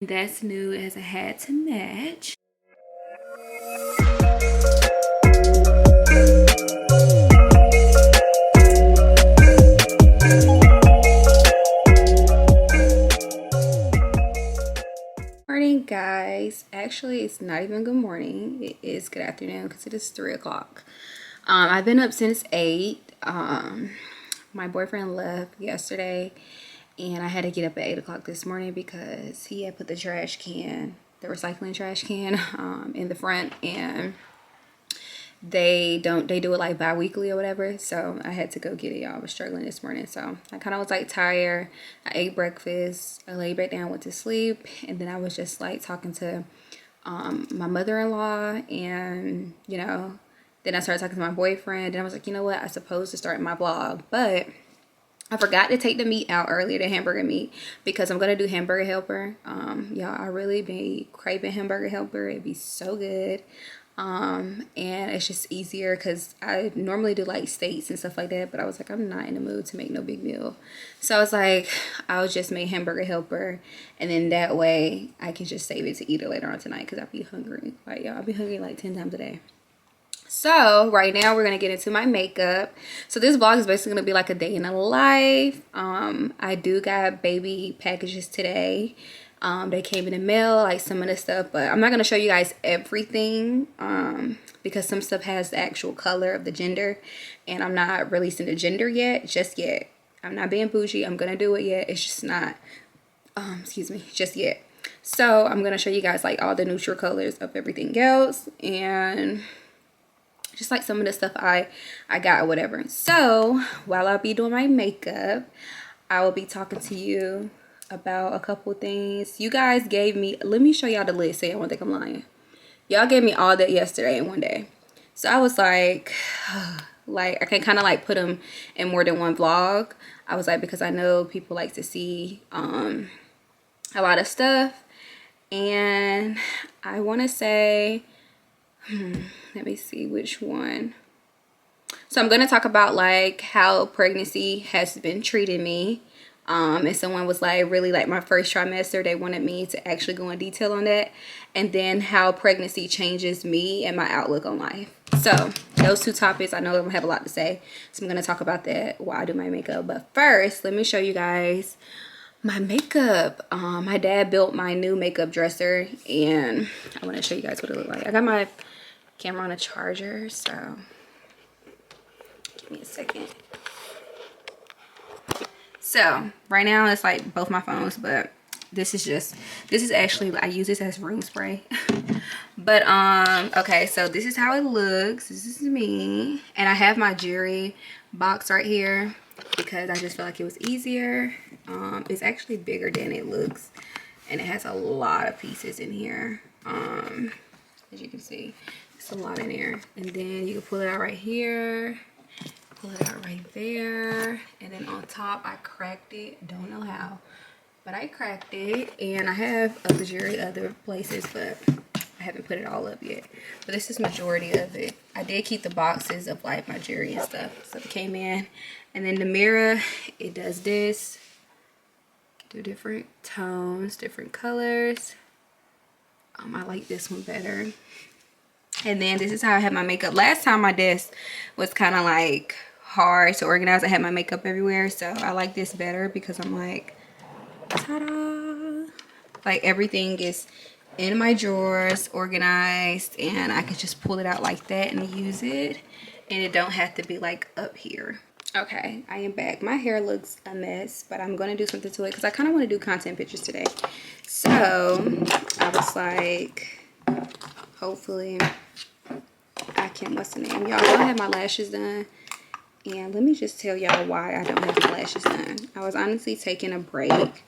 That's new as a hat to match. Morning, guys. Actually, it's not even good morning. It is good afternoon because it is 3 o'clock. I've been up since 8. My boyfriend left yesterday, and I had to get up at 8 o'clock this morning because he had put the recycling trash can, in the front, and they do it like bi-weekly or whatever. So I had to go get it, y'all. I was struggling this morning, so I kind of was like tired. I ate breakfast, I laid back down, went to sleep, and then I was just like talking to my mother-in-law, and then I started talking to my boyfriend, and I was like, you know what, I supposed to start my vlog, but I forgot to take the meat out earlier, the hamburger meat, because I'm gonna do hamburger helper. Y'all, I really be craving hamburger helper. It'd be so good. And it's just easier because I normally do like steaks and stuff like that, but I was like, I'm not in the mood to make no big meal. So I was like, I'll just make hamburger helper, and then that way I can just save it to eat it later on tonight, because I'll be hungry. Like, y'all, I'll be hungry like 10 times a day. So right now we're gonna get into my makeup. So this vlog is basically gonna be like a day in the life. I do got baby packages today. They came in the mail, like some of the stuff, but I'm not gonna show you guys everything because some stuff has the actual color of the gender, and I'm not releasing the gender just yet. I'm not being bougie. I'm gonna do it yet. It's just not excuse me, just yet. So I'm gonna show you guys like all the neutral colors of everything else, and just like some of the stuff I got or whatever. So while I'll be doing my makeup, I will be talking to you about a couple things. You guys gave me, let me show y'all the list so y'all won't think I'm lying. Y'all gave me all that yesterday in one day. So I was like I can kind of like put them in more than one vlog. I was like, because I know people like to see a lot of stuff. And I want to say, let me see which one. So I'm going to talk about like how pregnancy has been treating me. And someone was like, really like my first trimester, they wanted me to actually go in detail on that. And then how pregnancy changes me and my outlook on life. So those two topics, I know I'm gonna have a lot to say. So I'm going to talk about that while I do my makeup. But first, let me show you guys my makeup. My dad built my new makeup dresser, and I want to show you guys what it looked like. I got my camera on a charger, so give me a second. So right now it's like both my phones, but this is actually, I use this as room spray. But okay, so this is how it looks. This is me, and I have my jewelry box right here because I just felt like it was easier. It's actually bigger than it looks, and it has a lot of pieces in here. As you can see, it's a lot in there. And then you can pull it out right here, pull it out right there, and then on top I cracked it. Don't know how, but I cracked it. And I have other jewelry other places, but I haven't put it all up yet. But this is majority of it. I did keep the boxes of like my jewelry and stuff, so it came in. And then the mirror, it does this, do different tones, different colors. I like this one better. And then this is how I have my makeup. Last time my desk was kind of like hard to organize. I had my makeup everywhere, so I like this better because I'm like, ta-da! Like everything is in my drawers, organized, and I could just pull it out like that and use it, and it don't have to be like up here. Okay, I am back. My hair looks a mess, but I'm gonna do something to it because I kind of want to do content pictures today. So I was like, hopefully I can, what's the name, y'all? I don't have my lashes done, and let me just tell y'all why I don't have the lashes done. I was honestly taking a break,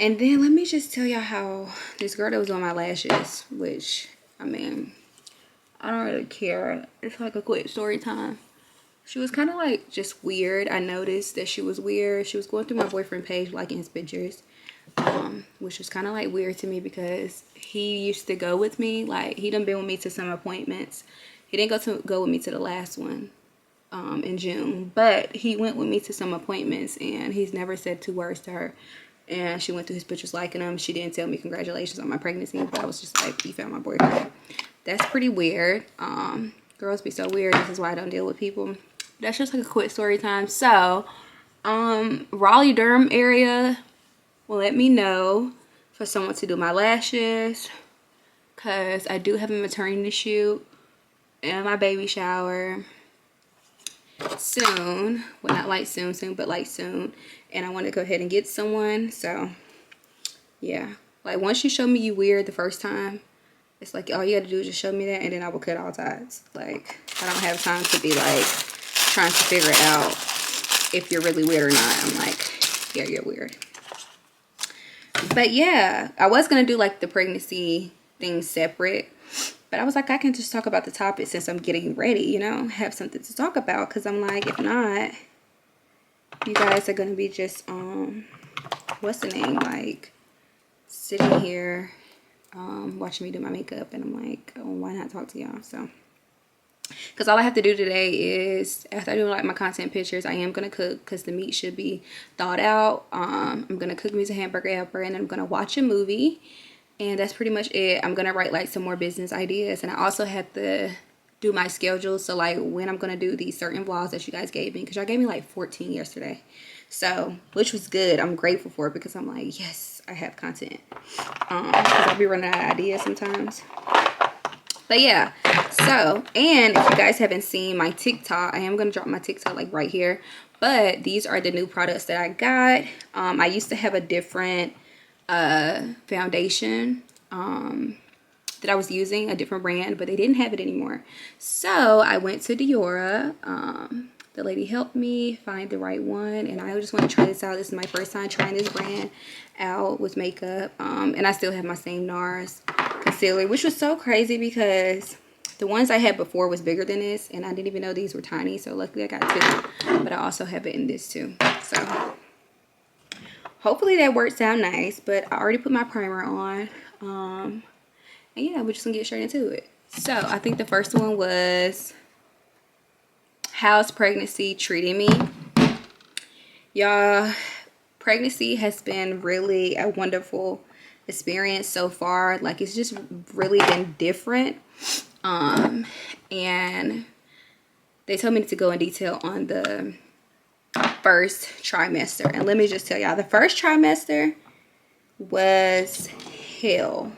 and then let me just tell y'all how this girl that was on my lashes, which, I mean, I don't really care. It's like a quick story time. She was kind of like just weird. I noticed that she was weird. She was going through my boyfriend page, liking his pictures, which was kind of like weird to me because he used to go with me. Like, he done been with me to some appointments. He didn't go with me to the last one in June, but he went with me to some appointments, and he's never said 2 words to her. and she went through his pictures liking them. She didn't tell me congratulations on my pregnancy, but I was just like, you found my boyfriend. That's pretty weird. Girls be so weird. This is why I don't deal with people. That's just like a quick story time. So Raleigh Durham area will let me know for someone to do my lashes, because I do have a maternity shoot and my baby shower soon. Well, not like soon, but like soon. And I want to go ahead and get someone. So yeah, like once you show me you weird the first time, it's like all you gotta do is just show me that, and then I will cut all ties. Like I don't have time to be like trying to figure out if you're really weird or not. I'm like, yeah, you're weird. But yeah, I was gonna do like the pregnancy thing separate, but I was like, I can just talk about the topic since I'm getting ready, you know, have something to talk about. Because I'm like, if not, you guys are gonna be just what's the name, like sitting here watching me do my makeup, and I'm like, oh, why not talk to y'all? So because all I have to do today is, after I do like my content pictures, I am gonna cook because the meat should be thawed out. I'm gonna cook me some hamburger helper, and then I'm gonna watch a movie, and that's pretty much it. I'm gonna write like some more business ideas, and I also have to do my schedule, so like when I'm gonna do these certain vlogs that you guys gave me, because y'all gave me like 14 yesterday, so which was good. I'm grateful for it, because I'm like, yes, I have content, because I'll be running out of ideas sometimes. But yeah, so, and if you guys haven't seen my TikTok, I am going to drop my TikTok like right here. But these are the new products that I got. I used to have a different foundation that I was using, a different brand, but they didn't have it anymore. So I went to Diora. The lady helped me find the right one, and I just want to try this out. This is my first time trying this brand out with makeup. And I still have my same NARS concealer, which was so crazy because the ones I had before was bigger than this, and I didn't even know these were tiny. So luckily I got two, but I also have it in this too. So hopefully that works out nice. But I already put my primer on, and yeah, we're just gonna get straight into it. So I think the first one was how's pregnancy treating me. Y'all, pregnancy has been really a wonderful experience so far. Like, it's just really been different. And they told me to go in detail on the first trimester, and let me just tell y'all, the first trimester was hell.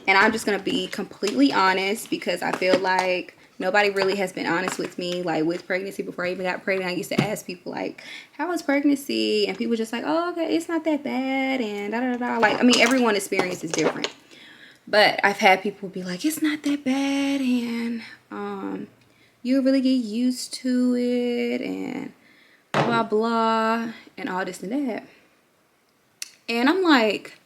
And I'm just gonna be completely honest, because I feel like nobody really has been honest with me, like with pregnancy. Before I even got pregnant, I used to ask people like, how was pregnancy? And people just like, oh, okay, it's not that bad, and da da da. Like, I mean, everyone's experience is different, but I've had people be like, it's not that bad, and you really get used to it, and blah blah, and all this and that. And I'm like,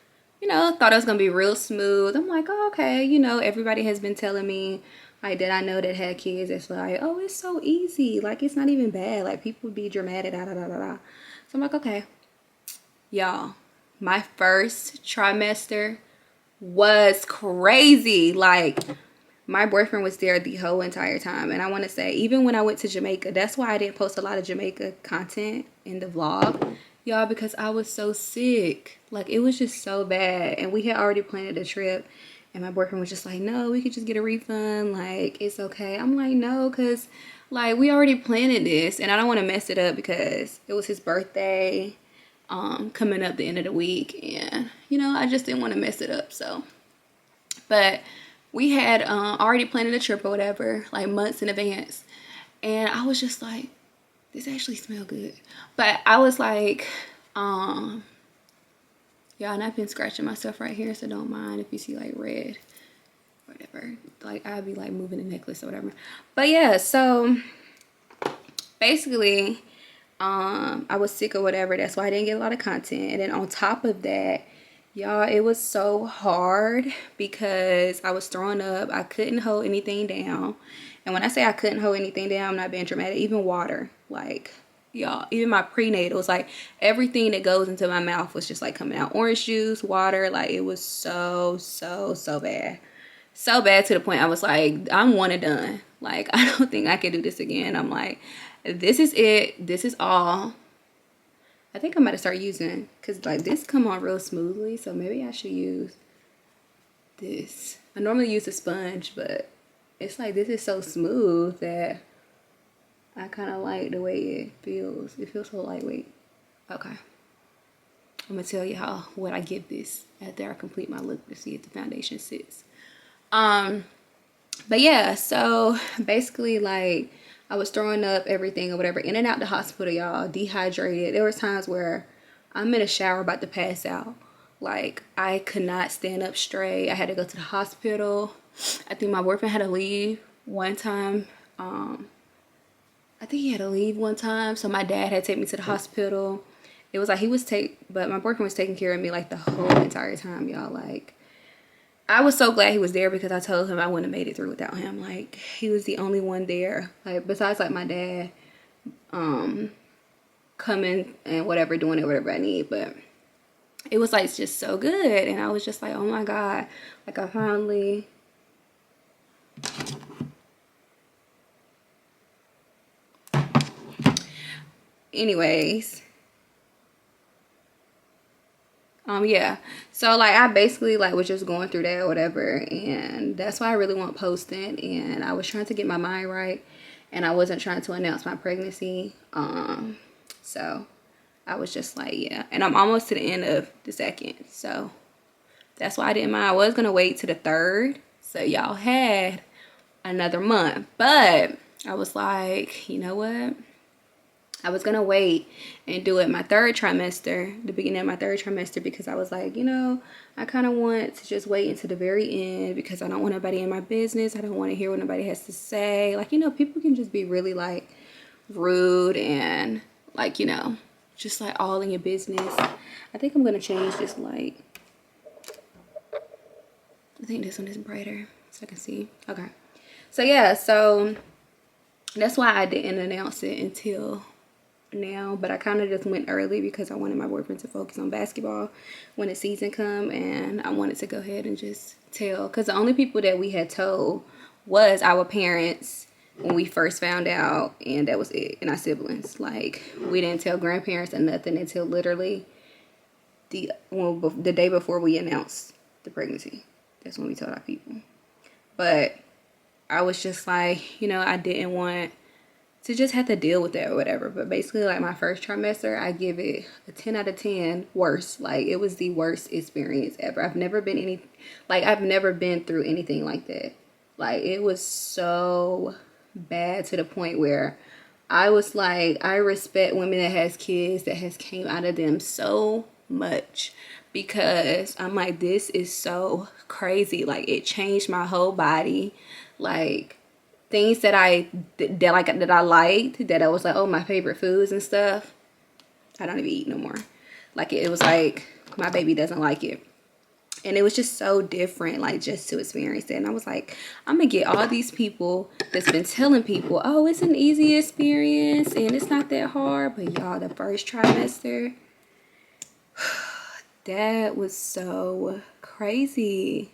you know, thought it was gonna be real smooth. I'm like, oh, okay, you know, everybody has been telling me, like, that I know that had kids, it's like, oh, it's so easy, like, it's not even bad, like, people be dramatic, da da da da da. So I'm like, okay. Y'all, my first trimester was crazy. Like, my boyfriend was there the whole entire time, and I want to say, even when I went to Jamaica, that's why I didn't post a lot of Jamaica content in the vlog, y'all, because I was so sick. Like, it was just so bad, and we had already planned a trip. And my boyfriend was just like, no, we could just get a refund. Like, it's okay. I'm like, no, because, like, we already planned this. And I don't want to mess it up because it was his birthday coming up the end of the week. And, you know, I just didn't want to mess it up. So, but we had already planned a trip or whatever, like months in advance. And I was just like, this actually smells good. But I was like, yeah, and I've been scratching myself right here, so don't mind if you see like red, whatever. Like, I'll be like moving the necklace or whatever. But yeah, so basically, I was sick or whatever. That's why I didn't get a lot of content. And then on top of that, y'all, it was so hard because I was throwing up. I couldn't hold anything down. And when I say I couldn't hold anything down, I'm not being dramatic. Even water, like, y'all, even my prenatals, like, everything that goes into my mouth was just like coming out. Orange juice, water, like, it was so bad. So bad to the point I was like, I'm one and done. Like, I don't think I can do this again. I'm like, this is it. This is all. I think I might have started using, because like this come on real smoothly, so maybe I should use this. I normally use a sponge, but it's like this is so smooth that I kind of like the way it feels. It feels so lightweight. Okay. I'm gonna tell you what I give this after I complete my look to see if the foundation sits. But yeah, so basically like I was throwing up everything or whatever, in and out the hospital, y'all, dehydrated. There was times where I'm in a shower about to pass out. Like I could not stand up straight. I had to go to the hospital. I think my boyfriend had to leave one time. I think he had to leave one time, so my dad had to take me to the hospital. It was like but my boyfriend was taking care of me like the whole entire time, y'all. Like I was so glad he was there, because I told him I wouldn't have made it through without him. Like he was the only one there, like besides like my dad coming and whatever, doing it whatever I need. But it was like just so good, and I was just like, oh my god, like I finally anyways, yeah, so like I basically like was just going through that or whatever, and that's why I really want posting. And I was trying to get my mind right, and I wasn't trying to announce my pregnancy. So I was just like, yeah, and I'm almost to the end of the second, so that's why I didn't mind. I was gonna wait to the third, so y'all had another month, but I was like, you know what, I was gonna wait and do it my third trimester, the beginning of my third trimester, because I was like, you know, I kind of want to just wait until the very end, because I don't want nobody in my business. I don't want to hear what nobody has to say. Like, you know, people can just be really like rude and like, you know, just like all in your business. I think I'm gonna change this light. I think this one is brighter so I can see. Okay, so yeah, so that's why I didn't announce it until now, but I kind of just went early because I wanted my boyfriend to focus on basketball when the season come, and I wanted to go ahead and just tell, because the only people that we had told was our parents when we first found out, and that was it, and our siblings. Like we didn't tell grandparents or nothing until literally the day before we announced the pregnancy. That's when we told our people. But I was just like, you know, I didn't want to just have to deal with that or whatever. But basically, like my first trimester, I give it a 10 out of 10 worst. Like it was the worst experience ever. I've never been through anything like that. Like it was so bad to the point where I was like, I respect women that has kids that has came out of them so much, because I'm like, this is so crazy. Like it changed my whole body. Like things that I liked, that I was like, oh, my favorite foods and stuff, I don't even eat no more. Like it was like my baby doesn't like it. And it was just so different, like just to experience it. And I was like, I'm gonna get all these people that's been telling people, oh, it's an easy experience and it's not that hard. But y'all, the first trimester, that was so crazy.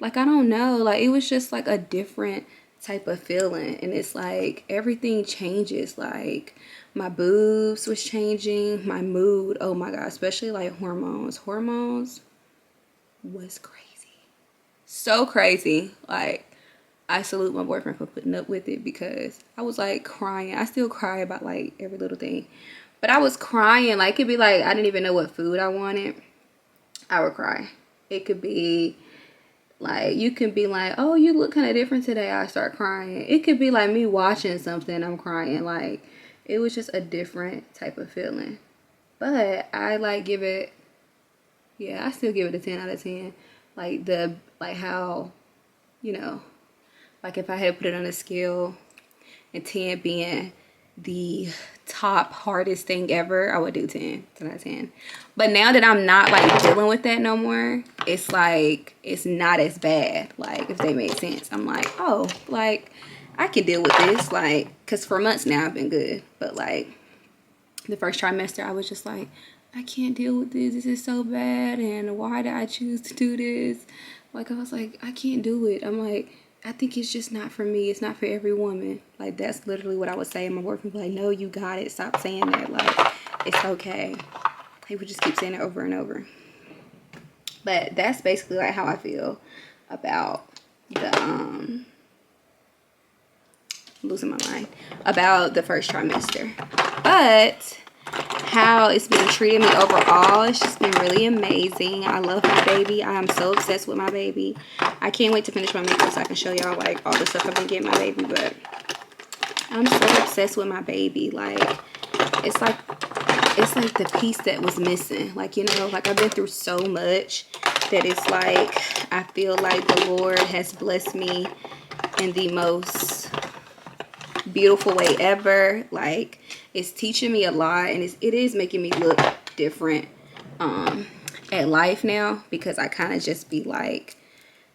Like, I don't know, like it was just like a different type of feeling. And it's like everything changes. Like my boobs was changing, my mood, oh my god, especially like hormones was crazy, so crazy. Like I salute my boyfriend for putting up with it, because I was like crying. I still cry about like every little thing, but I was crying. Like it'd be like I didn't even know what food I wanted, I would cry. It could be like, you can be like, oh, you look kind of different today, I start crying. It could be like me watching something, I'm crying. Like it was just a different type of feeling. But I like give it, yeah, I still give it a 10 out of 10. Like how, you know, like if I had to put it on a scale, and 10 being the top hardest thing ever, I would do 10 out of 10. But now that I'm not like dealing with that no more, it's like it's not as bad. Like if they make sense, I'm like, oh, like I can deal with this. Like, because for months now I've been good, but like the first trimester I was just like, I can't deal with this. This is so bad, and why did I choose to do this? Like I was like, I can't do it. I'm like, I think it's just not for me. It's not for every woman. Like that's literally what I would say. And my boyfriend was like, no, you got it. Stop saying that. Like it's okay. People just keep saying it over and over. But that's basically like how I feel about the losing my mind about the first trimester. But how it's been treating me overall, it's just been really amazing. I love my baby. I am so obsessed with my baby. I can't wait to finish my makeup so I can show y'all like all the stuff I've been getting my baby. But I'm so obsessed with my baby. Like it's like the piece that was missing. Like, you know, like I've been through so much that it's like I feel like the Lord has blessed me in the most beautiful way ever. Like it's teaching me a lot, and it is making me look different at life now, because I kind of just be like,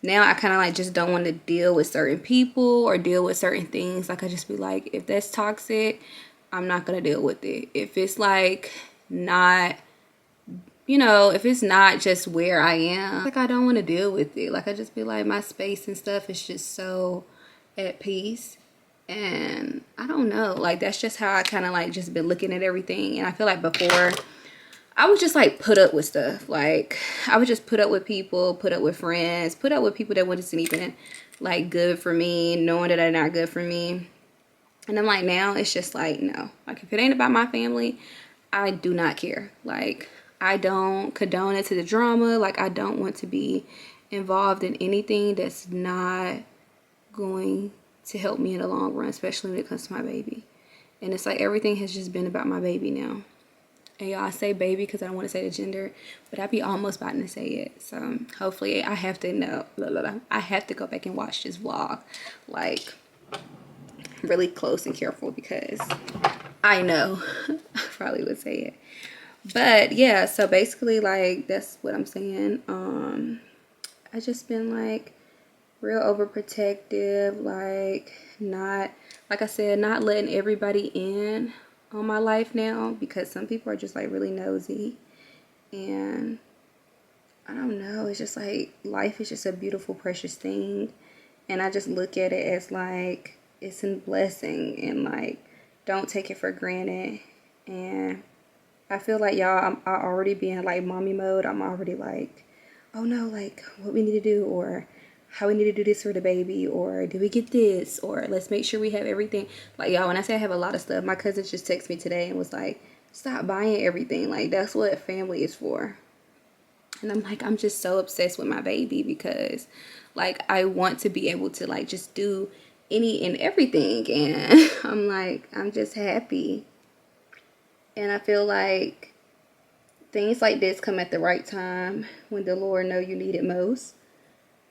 now I kind of like just don't want to deal with certain people or deal with certain things. Like I just be like, if that's toxic, I'm not gonna deal with it. If it's like not, you know, if it's not just where I am, like I don't want to deal with it. Like I just be like, my space and stuff is just so at peace. And I don't know, like that's just how I kind of like just been looking at everything. And I feel like before I would just like put up with stuff. Like I would just put up with people, put up with friends, put up with people that wasn't even like good for me, knowing that they're not good for me. And I'm like, now it's just like, no, like if it ain't about my family, I do not care. Like I don't condone it to the drama. Like I don't want to be involved in anything that's not going to help me in the long run, especially when it comes to my baby. And it's like everything has just been about my baby now. And y'all, I say baby because I don't want to say the gender, but I be almost about to say it. So hopefully I have to know, I have to go back and watch this vlog like really close and careful, because I know I probably would say it. But yeah, so basically like that's what I'm saying. I just been like real overprotective, like not, like I said, not letting everybody in on my life now, because some people are just like really nosy. And I don't know, it's just like life is just a beautiful, precious thing, and I just look at it as like it's a blessing, and like don't take it for granted. And I feel like y'all, I already be in like mommy mode. I'm already like, oh no, like what we need to do, or how we need to do this for the baby, or do we get this, or let's make sure we have everything. Like y'all, when I say I have a lot of stuff, my cousin just texted me today and was like, stop buying everything. Like that's what family is for. And I'm like, I'm just so obsessed with my baby, because like I want to be able to like just do any and everything. And I'm like, I'm just happy. And I feel like things like this come at the right time, when the Lord know you need it most.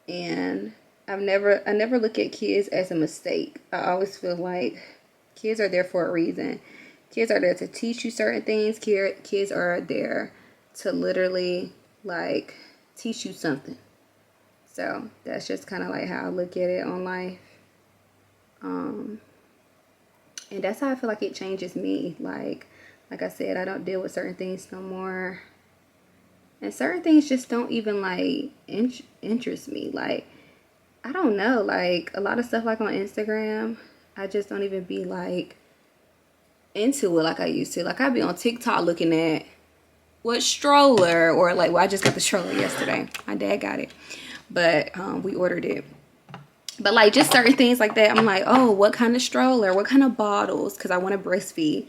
And I never look at kids as a mistake. I always feel like kids are there for a reason. Kids are there to teach you certain things. Kids are there to literally like teach you something. So that's just kind of like how I look at it on life. And that's how I feel like it changes me. Like I said, I don't deal with certain things no more. And certain things just don't even like interest me. Like I don't know, like a lot of stuff like on Instagram, I just don't even be like into it like I used to. Like I'd be on TikTok looking at what stroller, or like, well, I just got the stroller yesterday. My dad got it, but we ordered it. But like just certain things like that, I'm like, oh, what kind of stroller, what kind of bottles, because I want to breastfeed,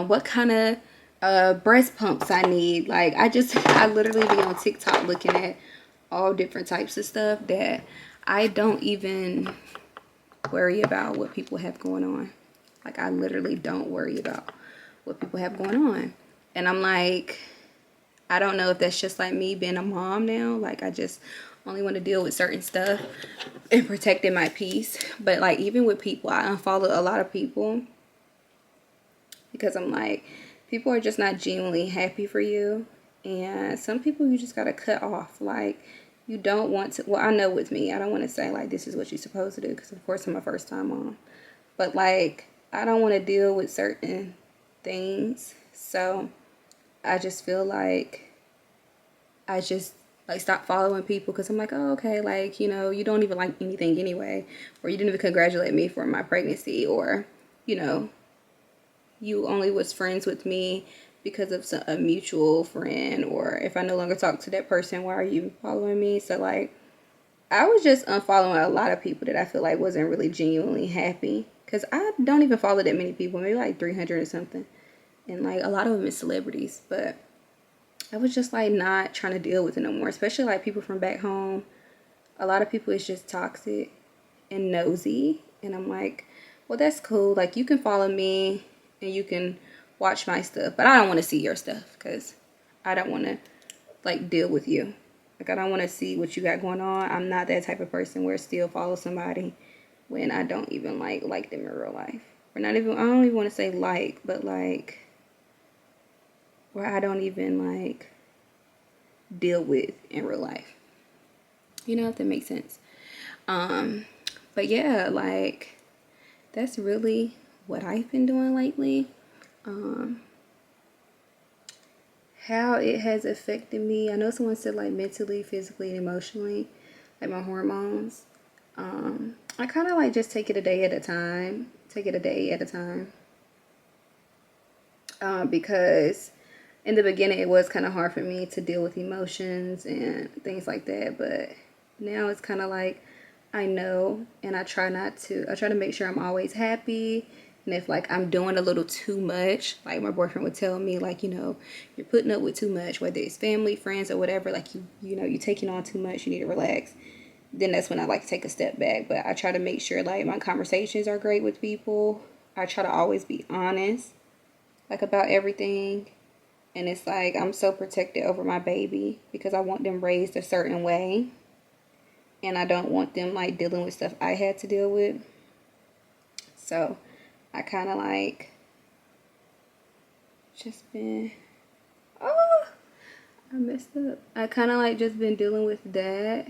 what kind of breast pumps I need. Like I literally be on TikTok looking at all different types of stuff that I don't even worry about what people have going on. Like I literally don't worry about what people have going on. And I'm like, I don't know if that's just like me being a mom now. Like I just only want to deal with certain stuff and protecting my peace. But like even with people, I unfollow a lot of people, because I'm like, people are just not genuinely happy for you. And some people you just gotta cut off. Like you don't want to, well, I know with me, I don't want to say like this is what you're supposed to do, because of course I'm a first time mom. But like I don't want to deal with certain things. So I just feel like I just like stop following people, because I'm like, oh, okay, like, you know, you don't even like anything anyway, or you didn't even congratulate me for my pregnancy, or, you know, you only was friends with me because of a mutual friend, or if I no longer talk to that person, why are you following me? So like, I was just unfollowing a lot of people that I feel like wasn't really genuinely happy, because I don't even follow that many people, maybe like 300 or something, and like a lot of them is celebrities. But I was just like not trying to deal with it no more, especially like people from back home. A lot of people is just toxic and nosy, and I'm like, well, that's cool, like you can follow me and you can watch my stuff, but I don't want to see your stuff, because I don't want to like deal with you. Like, I don't want to see what you got going on. I'm not that type of person where I still follow somebody when I don't even like them in real life, or not even, I don't even want to say like, but like where I don't even like deal with in real life, you know, if that makes sense. But yeah, like that's really what I've been doing lately. How it has affected me, I know someone said like mentally, physically, and emotionally, like my hormones. I kind of like just take it a day at a time. Because in the beginning it was kind of hard for me to deal with emotions and things like that, but now it's kind of like I know, and I try to make sure I'm always happy. And if like I'm doing a little too much, like my boyfriend would tell me, like, you know, you're putting up with too much, whether it's family, friends, or whatever, like you know, you're taking on too much, you need to relax. Then that's when I like to take a step back. But I try to make sure like my conversations are great with people. I try to always be honest, like about everything. And it's like I'm so protected over my baby because I want them raised a certain way. And I don't want them like dealing with stuff I had to deal with. So I kind of like just been, oh, I messed up. I kind of like just been dealing with that.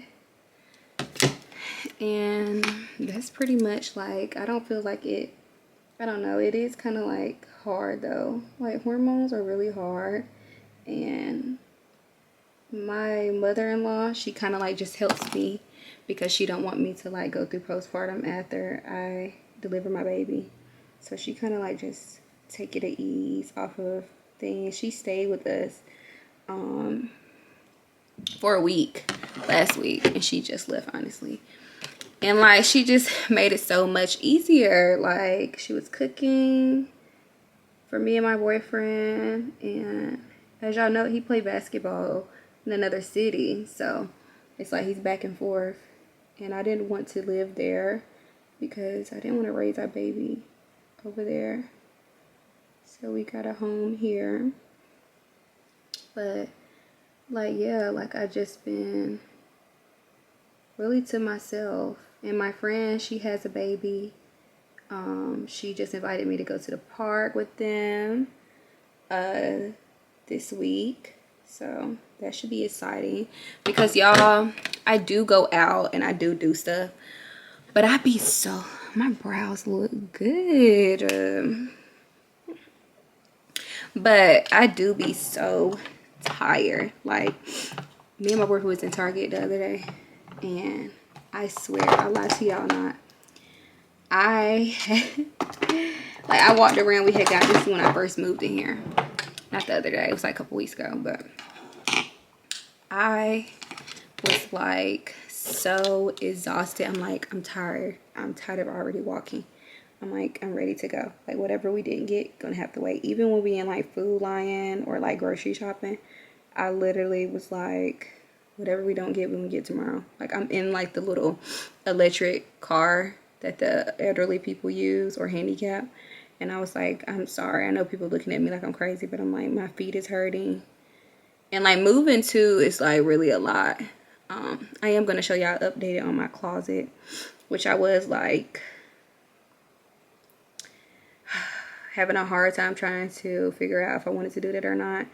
And that's pretty much like, I don't feel like it, I don't know, it is kind of like hard though. Like hormones are really hard. And my mother-in-law, she kind of like just helps me because she don't want me to like go through postpartum after I deliver my baby. So she kind of like just take it at ease off of things. She stayed with us for a week last week, and she just left, honestly. And like she just made it so much easier. Like she was cooking for me and my boyfriend, and as y'all know, he played basketball in another city, so it's like he's back and forth. And I didn't want to live there because I didn't want to raise our baby over there, so we got a home here. But like, yeah, like I just been really to myself. And my friend, she has a baby. She just invited me to go to the park with them this week, so that should be exciting. Because y'all, I do go out and I do stuff, but I be so, my brows look good, but I do be so tired. Like me and my boyfriend was in Target the other day, and I swear, I lie to y'all not, I like I walked around, we had got this when I first moved in here, not the other day, it was like a couple weeks ago, but I was like so exhausted. I'm like, I'm tired of already walking. I'm like, I'm ready to go. Like whatever we didn't get, gonna have to wait. Even when we in like Food Lion or like grocery shopping, I literally was like, whatever we don't get, when we get tomorrow. Like I'm in like the little electric car that the elderly people use, or handicap, and I was like, I'm sorry, I know people looking at me like I'm crazy, but I'm like, my feet is hurting. And like moving too is like really a lot. I am going to show y'all updated on my closet, which I was like having a hard time trying to figure out if I wanted to do that or not.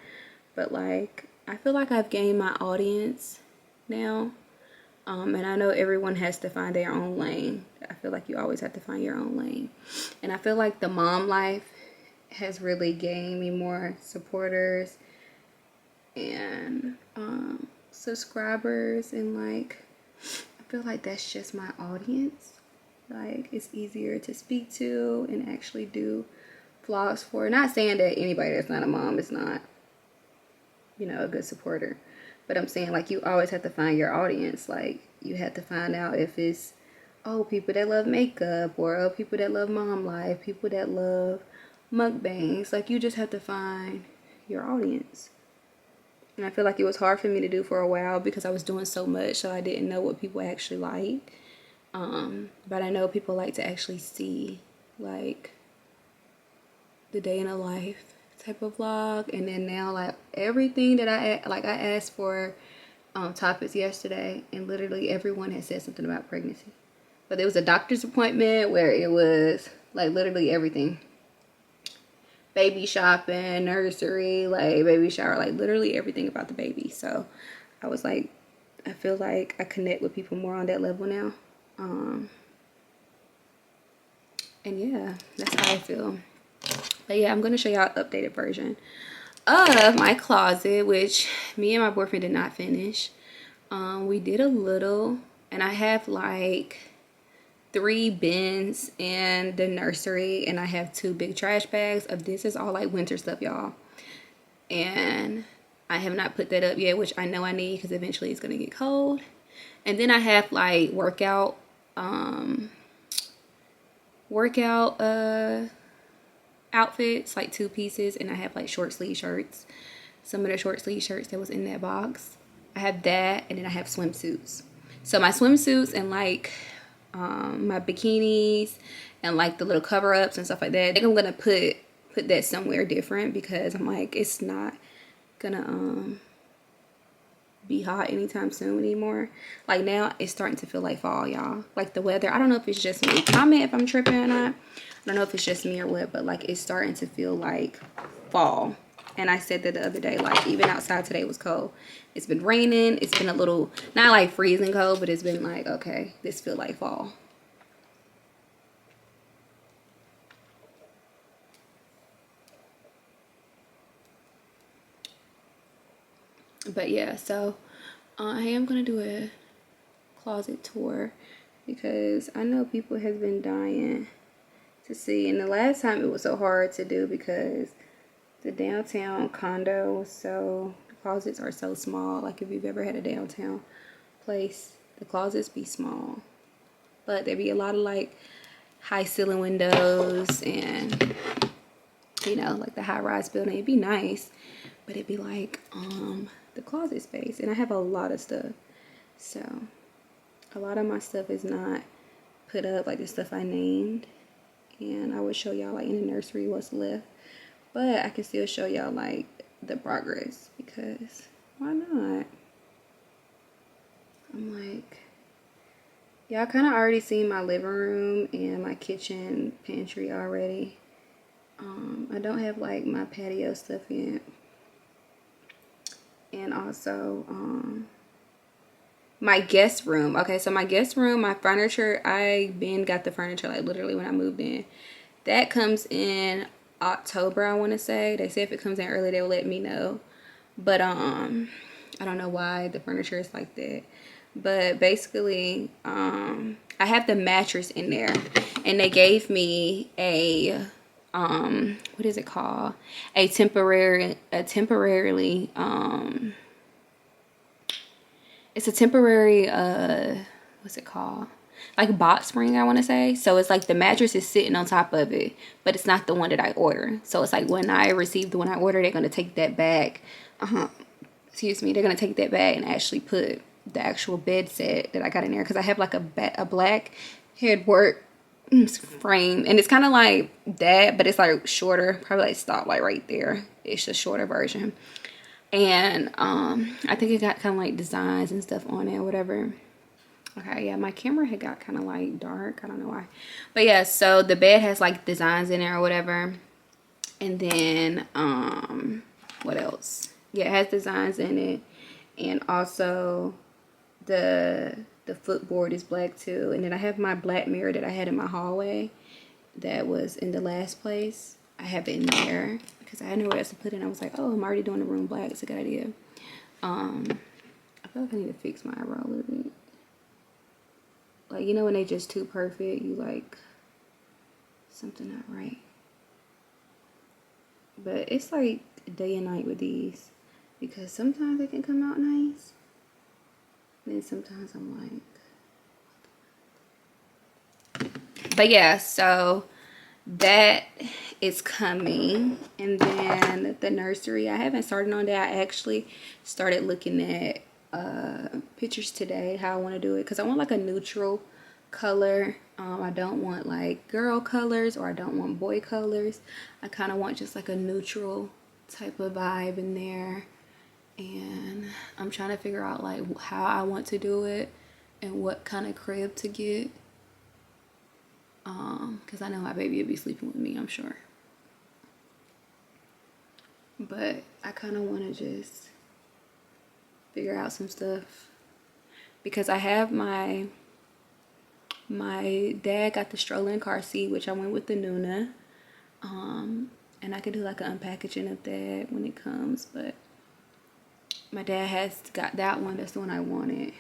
But like, I feel like I've gained my audience now. And I know everyone has to find their own lane. I feel like you always have to find your own lane. And I feel like the mom life has really gained me more supporters and subscribers, and like I feel like that's just my audience. Like it's easier to speak to and actually do vlogs for. Not saying that anybody that's not a mom is not, you know, a good supporter, but I'm saying like you always have to find your audience. Like you have to find out if it's, oh, people that love makeup, or oh, people that love mom life, people that love mukbangs. Like you just have to find your audience. And I feel like it was hard for me to do for a while because I was doing so much, so I didn't know what people actually liked. But I know people like to actually see like the day in a life type of vlog. And then now like everything that I asked for topics yesterday, and literally everyone has said something about pregnancy. But there was a doctor's appointment where it was like literally everything. Baby shopping, nursery, like baby shower, like literally everything about the baby. So I was like, I feel like I connect with people more on that level now. And yeah, that's how I feel. But yeah, I'm going to show y'all an updated version of my closet, which me and my boyfriend did not finish. We did a little, and I have like 3 bins in the nursery, and I have 2 big trash bags of this is all like winter stuff, y'all. And I have not put that up yet, which I know I need because eventually it's gonna get cold. And then I have like workout outfits, like 2 pieces, and I have like short sleeve shirts. Some of the short sleeve shirts that was in that box, I have that, and then I have swimsuits. So my swimsuits and like my bikinis and like the little cover-ups and stuff like that, I think I'm gonna put that somewhere different because I'm like, it's not gonna be hot anytime soon anymore. Like now it's starting to feel like fall, y'all. Like the weather, I don't know if it's just me. Comment if I'm tripping or not. I don't know if it's just me or what, but like it's starting to feel like fall. And I said that the other day, like even outside today was cold. It's been raining. It's been a little, not like freezing cold, but it's been like, okay, this feel like fall. But yeah, so I am going to do a closet tour because I know people has been dying to see. And the last time it was so hard to do because the downtown condo was so, the closets are so small. Like if you've ever had a downtown place, the closets be small, but there be a lot of like high ceiling windows and, you know, like the high rise building. It'd be nice, but it'd be like the closet space, and I have a lot of stuff, so a lot of my stuff is not put up, like the stuff I named. And I would show y'all like in the nursery what's left, but I can still show y'all like the progress because why not? I'm like, y'all kind of already seen my living room and my kitchen pantry already. I don't have like my patio stuff yet. And also my guest room. Okay, so my guest room, my furniture, I got the furniture like literally when I moved in. That comes in October, I want to say. They say if it comes in early, they'll let me know. But I don't know why the furniture is like that. But basically, I have the mattress in there, and they gave me a what is it called? A temporarily it's a temporary what's it called? Like box spring, I want to say. So it's like the mattress is sitting on top of it, but it's not the one that I ordered. So it's like when I receive the one I ordered, they're gonna take that back. Excuse me, they're gonna take that back and actually put the actual bed set that I got in there, because I have like a black headboard frame, and it's kind of like that, but it's like shorter, probably like stop like right there. It's a shorter version, and I think it got kind of like designs and stuff on it or whatever. Okay, yeah, my camera had got kind of like dark, I don't know why, but yeah, so the bed has like designs in there or whatever. And then what else? Yeah, it has designs in it, and also the footboard is black too. And then I have my black mirror that I had in my hallway that was in the last place. I have it in there because I had nowhere else to put it. I was like, oh, I'm already doing the room black. It's a good idea. I feel like I need to fix my eyebrow a little bit. Like, you know when they just too perfect, you like something not right. But it's like day and night with these, because sometimes they can come out nice, then sometimes I'm like, but yeah, so that is coming. And then the nursery, I haven't started on that. I actually started looking at pictures today, how I want to do it, because I want like a neutral color. I don't want like girl colors, or I don't want boy colors. I kind of want just like a neutral type of vibe in there. And I'm trying to figure out like how I want to do it and what kind of crib to get, because I know my baby will be sleeping with me, I'm sure. But I kind of want to just figure out some stuff, because I have my dad got the stroller car seat, which I went with the Nuna. And I could do like an unpackaging of that when it comes, but my dad has got that one. That's the one I wanted.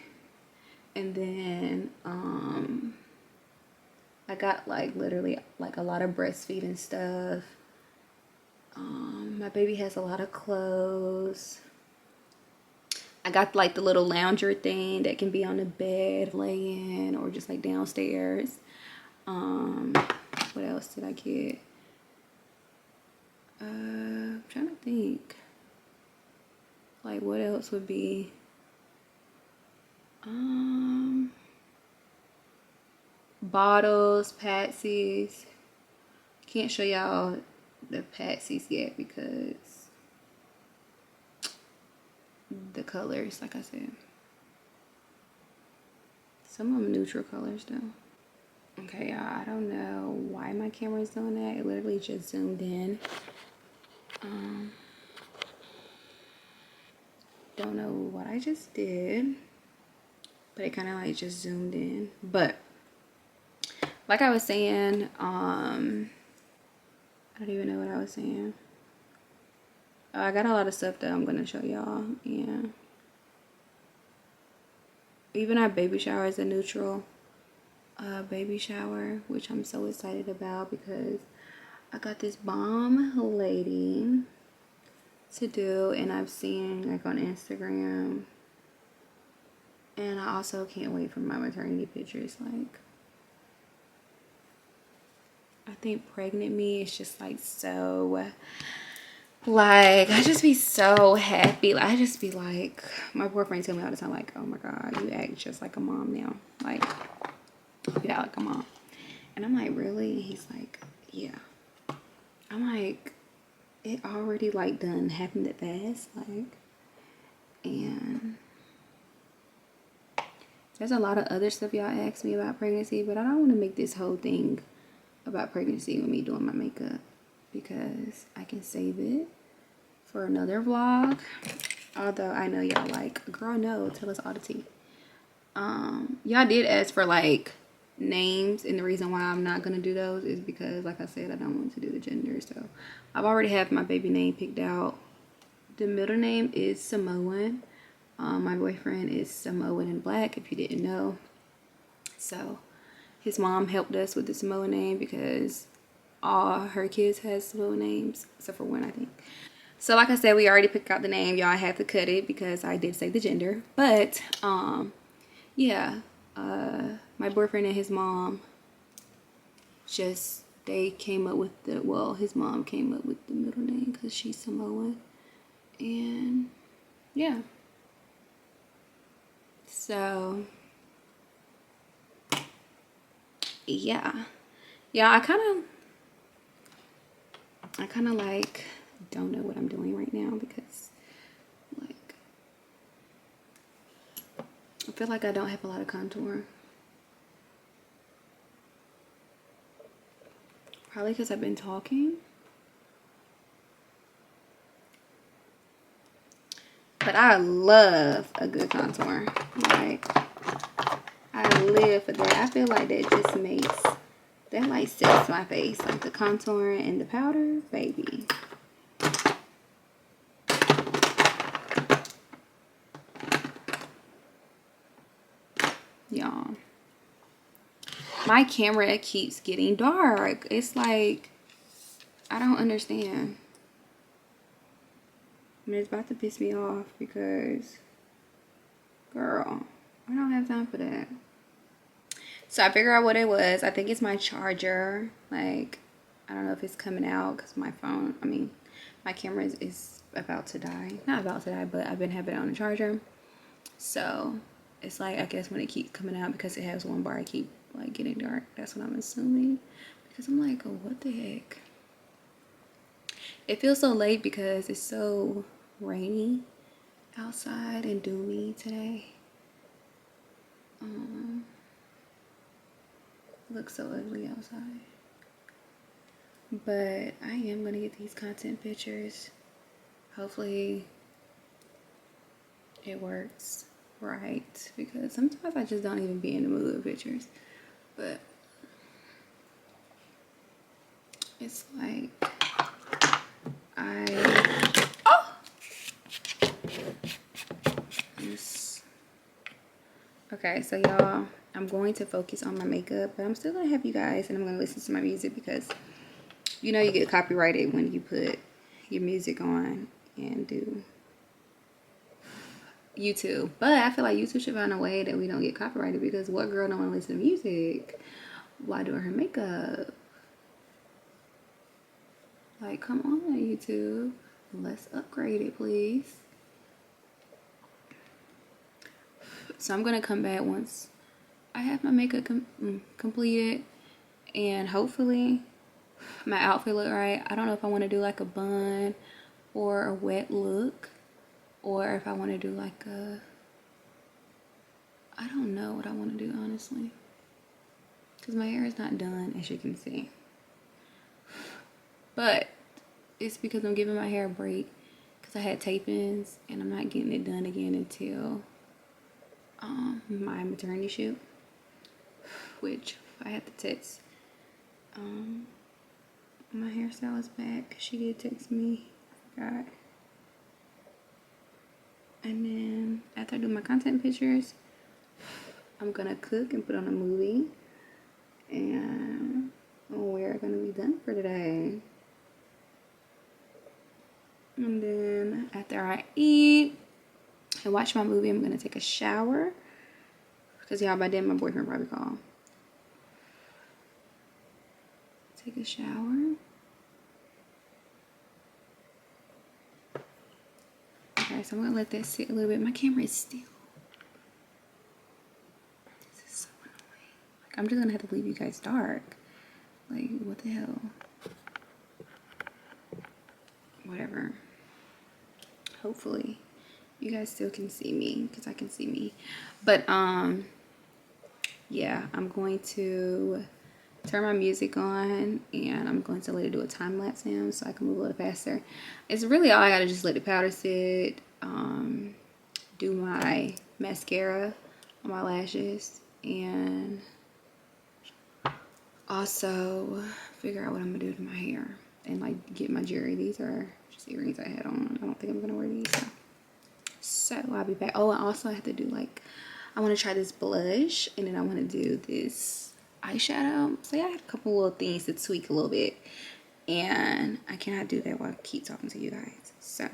And then I got like literally like a lot of breastfeeding stuff. My baby has a lot of clothes. I got like the little lounger thing that can be on the bed, lay in, or just like downstairs. What else did I get? I'm trying to think. Like what else would be? Bottles, patsies. Can't show y'all the patsies yet because the colors, like I said. Some of them neutral colors though. Okay, y'all, I don't know why my camera's doing that. It literally just zoomed in. Don't know what I just did, but it kind of like just zoomed in. But like I was saying, I don't even know what I was saying. I got a lot of stuff that I'm gonna show y'all. Yeah, even our baby shower is a neutral baby shower, which I'm so excited about, because I got this bomb lady to do, and I've seen like on Instagram, and I also can't wait for my maternity pictures. Like, I think pregnant me is just like so, like, I just be so happy. Like, I just be like, my boyfriend tell me all the time, like, oh my god, you act just like a mom now. Like, you act like a mom. And I'm like, really? And he's like, yeah. I'm like, it already like done happened that fast, like. And there's a lot of other stuff y'all ask me about pregnancy, but I don't want to make this whole thing about pregnancy with me doing my makeup, because I can save it for another vlog. Although I know y'all like, girl, no, tell us all the tea. Y'all did ask for like names, and the reason why I'm not gonna do those is because, like I said, I don't want to do the gender. So I've already have my baby name picked out. The middle name is Samoan. My boyfriend is Samoan in black, if you didn't know. So his mom helped us with the Samoan name, because all her kids has Samoan names except for one, I think. So like I said, we already picked out the name. Y'all had to cut it because I did say the gender. But yeah, my boyfriend and his mom just, they came up with the, well, his mom came up with the middle name because she's Samoan. And yeah, so yeah, I kind of like don't know what I'm doing right now, because like I feel like I don't have a lot of contour. Probably because I've been talking. But I love a good contour. Like, I live for that. I feel like that just makes, that like sets my face. Like the contour and the powder, baby. Y'all, my camera keeps getting dark. It's like, I don't understand. And it's about to piss me off because, girl, I don't have time for that. So I figured out what it was. I think it's my charger. Like, I don't know if it's coming out because my phone, my camera is about to die. Not about to die, but I've been having it on the charger. So it's like, I guess when it keeps coming out because it has one bar, I keep like getting dark. That's what I'm assuming. Because I'm like, oh, what the heck? It feels so late because it's so rainy outside and doomy today. Looks so ugly outside. But I am gonna get these content pictures. Hopefully it works right, because sometimes I just don't even be in the mood with pictures. But it's like okay, so y'all, I'm going to focus on my makeup, but I'm still gonna have you guys, and I'm gonna listen to my music because you know you get copyrighted when you put your music on and do YouTube. But I feel like YouTube should find a way that we don't get copyrighted, because what girl don't want to listen to music while doing her makeup? Like, come on, YouTube. Let's upgrade it, please. So I'm going to come back once I have my makeup completed, and hopefully my outfit look right. I don't know if I want to do like a bun or a wet look, or if I want to do like a, I don't know what I want to do, honestly, because my hair is not done, as you can see. But it's because I'm giving my hair a break because I had tape-ins, and I'm not getting it done again until my maternity shoot, which I had to text my hairstylist back. She did text me. I forgot. And then after I do my content pictures, I'm gonna cook and put on a movie, and we're gonna be done for today. And then after I eat and watch my movie, I'm gonna take a shower, because y'all, by then my boyfriend probably called. Take a shower. Okay, so I'm gonna let that sit a little bit. My camera is still. This is so annoying. Like, I'm just gonna have to leave you guys dark. Like, what the hell? Whatever. Hopefully you guys still can see me, because I can see me. But yeah, I'm going to turn my music on, and I'm going to let it do a time lapse now so I can move a little faster. It's really all I gotta just let the powder sit, do my mascara on my lashes, and also figure out what I'm gonna do to my hair and like get my jewelry. These are just earrings I had on. I don't think I'm gonna wear these. So I'll be back. Oh, and also I have to do like, I want to try this blush, and then I want to do this eyeshadow. So yeah, I have a couple little things to tweak a little bit, and I cannot do that while I keep talking to you guys. So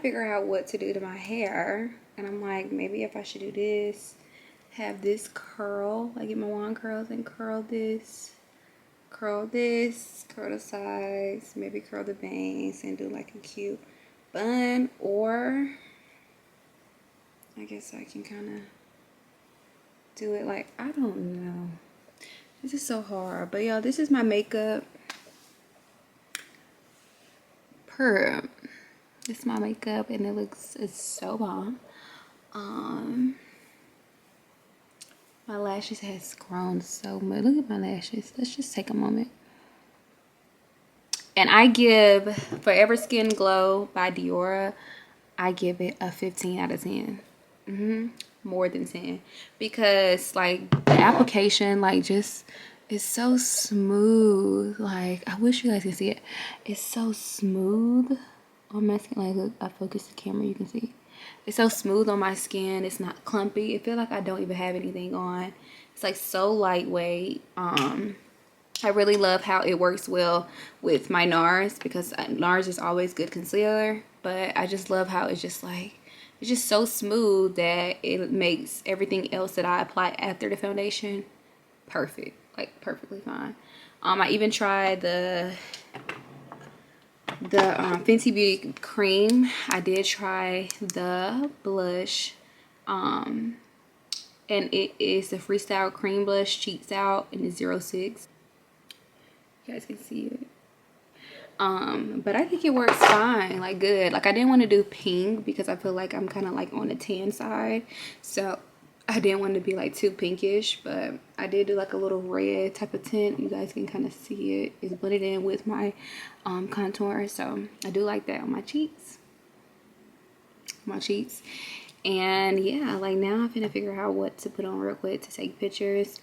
figure out what to do to my hair, and I'm like, maybe if I should do this, have this curl, like get my wand curls and curl this, curl the sides, maybe curl the bangs and do like a cute bun, or I guess I can kind of do it like, I don't know. This is so hard. But y'all, this is my makeup. This is my makeup and it's so bomb. My lashes has grown so much. Look at my lashes. Let's just take a moment. And I give Forever Skin Glow by Diora, I give it a 15 out of 10. More than 10. Because like the application like just is so smooth. Like I wish you guys could see it. It's so smooth on my skin. Like look, I focus the camera, you can see. It's so smooth on my skin. It's not clumpy. It feels like I don't even have anything on. It's like so lightweight. I really love how it works well with my NARS, because NARS is always good concealer, but I just love how it's just like, it's just so smooth that it makes everything else that I apply after the foundation perfect, like perfectly fine. I even tried the Fenty Beauty cream. I did try the blush, and it is the Freestyle Cream Blush Cheats Out, and it's 06. You guys can see it. But I think it works fine, like good. Like I didn't want to do pink because I feel like I'm kind of like on the tan side, so I didn't want to be like too pinkish, but I did do like a little red type of tint. You guys can kind of see it. It's blended in with my contour, so I do like that on my cheeks. And yeah, like now I'm gonna figure out what to put on real quick to take pictures.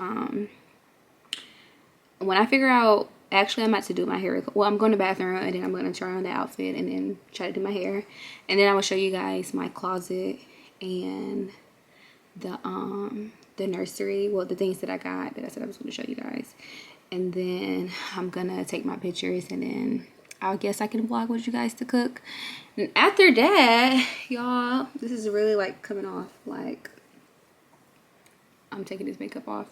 When I figure out, actually I'm about to do my hair. Well, I'm going to the bathroom and then I'm going to try on the outfit and then try to do my hair. And then I will show you guys my closet and the nursery. Well, the things that I got that I said I was going to show you guys. And then I'm going to take my pictures and then I guess I can vlog with you guys to cook. And after that, y'all, this is really like coming off. Like, I'm taking this makeup off.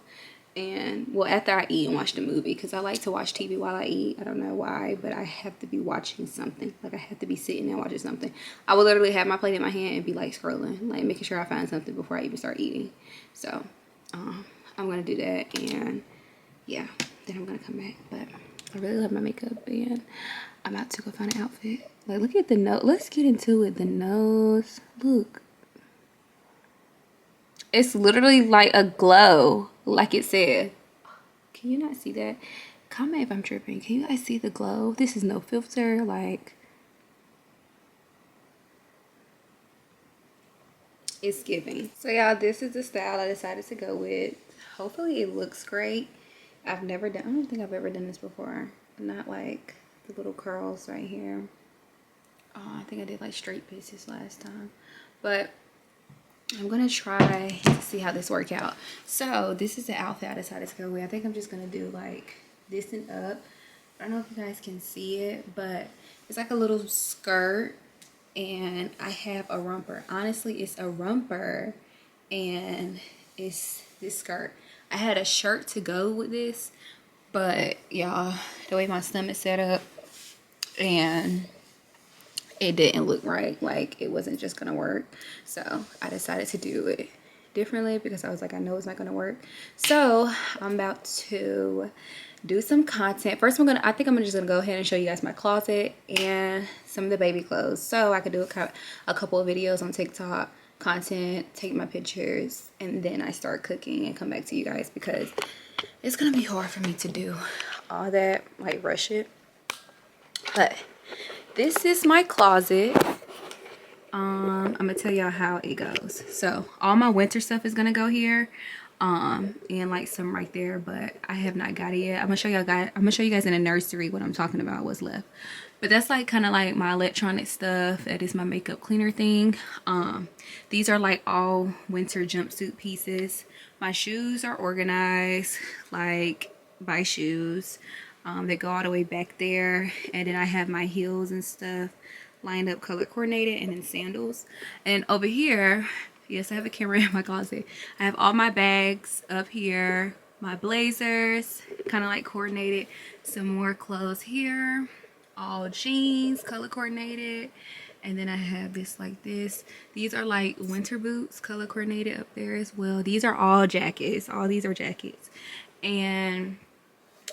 And well, after I eat and watch the movie, because I like to watch TV while I eat. I don't know why, but I have to be watching something. Like I have to be sitting there watching something. I will literally have my plate in my hand and be like scrolling, like making sure I find something before I even start eating. So I'm gonna do that, and yeah, then I'm gonna come back. But I really love my makeup, and I'm about to go find an outfit. Like look at the nose. Let's get into it. The nose, look. It's literally like a glow, like it said. Can you not see that? Comment if I'm tripping. Can you guys see the glow? This is no filter, like it's giving. So y'all, this is the style I decided to go with. Hopefully it looks great. I don't think I've ever done this before. Not like the little curls right here. I think I did like straight pieces last time, but I'm gonna try to see how this works out. So this is the outfit I decided to go with. I think I'm just gonna do like this and up. I don't know if you guys can see it, but it's like a little skirt and I have a romper. Honestly, it's a romper and it's this skirt. I had a shirt to go with this, but y'all, the way my stomach's set up and it didn't look right, like it wasn't just gonna work. So I decided to do it differently because I was like, I know it's not gonna work. So I'm about to do some content. First I think I'm just gonna go ahead and show you guys my closet and some of the baby clothes, so I could do a couple of videos on TikTok content, take my pictures, and then I start cooking and come back to you guys, because it's gonna be hard for me to do all that, like rush it. But this is my closet. I'm gonna tell y'all how it goes. So all my winter stuff is gonna go here, and like some right there, but I have not got it yet. I'm gonna show you guys in the nursery what I'm talking about, what's left. But that's like kind of like my electronic stuff. That is my makeup cleaner thing. These are like all winter jumpsuit pieces. My shoes are organized like by shoes. They go all the way back there, and then I have my heels and stuff lined up, color coordinated, and then sandals. And over here, yes, I have a camera in my closet. I have all my bags up here, my blazers, kind of like coordinated. Some more clothes here, all jeans, color coordinated. And then I have this like this. These are like winter boots, color coordinated up there as well. These are all jackets. All these are jackets. And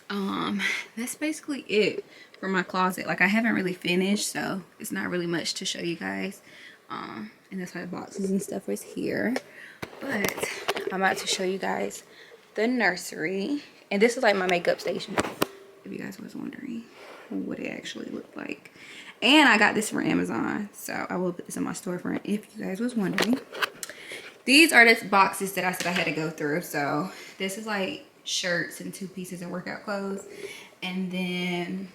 that's basically it for my closet. Like, I haven't really finished, so it's not really much to show you guys. And that's why the boxes and stuff is here. But I'm about to show you guys the nursery. And this is like my makeup station, if you guys was wondering what it actually looked like. And I got this from Amazon, so I will put this in my storefront if you guys was wondering. These are the boxes that I said I had to go through. So this is like shirts and 2 pieces of workout clothes. And then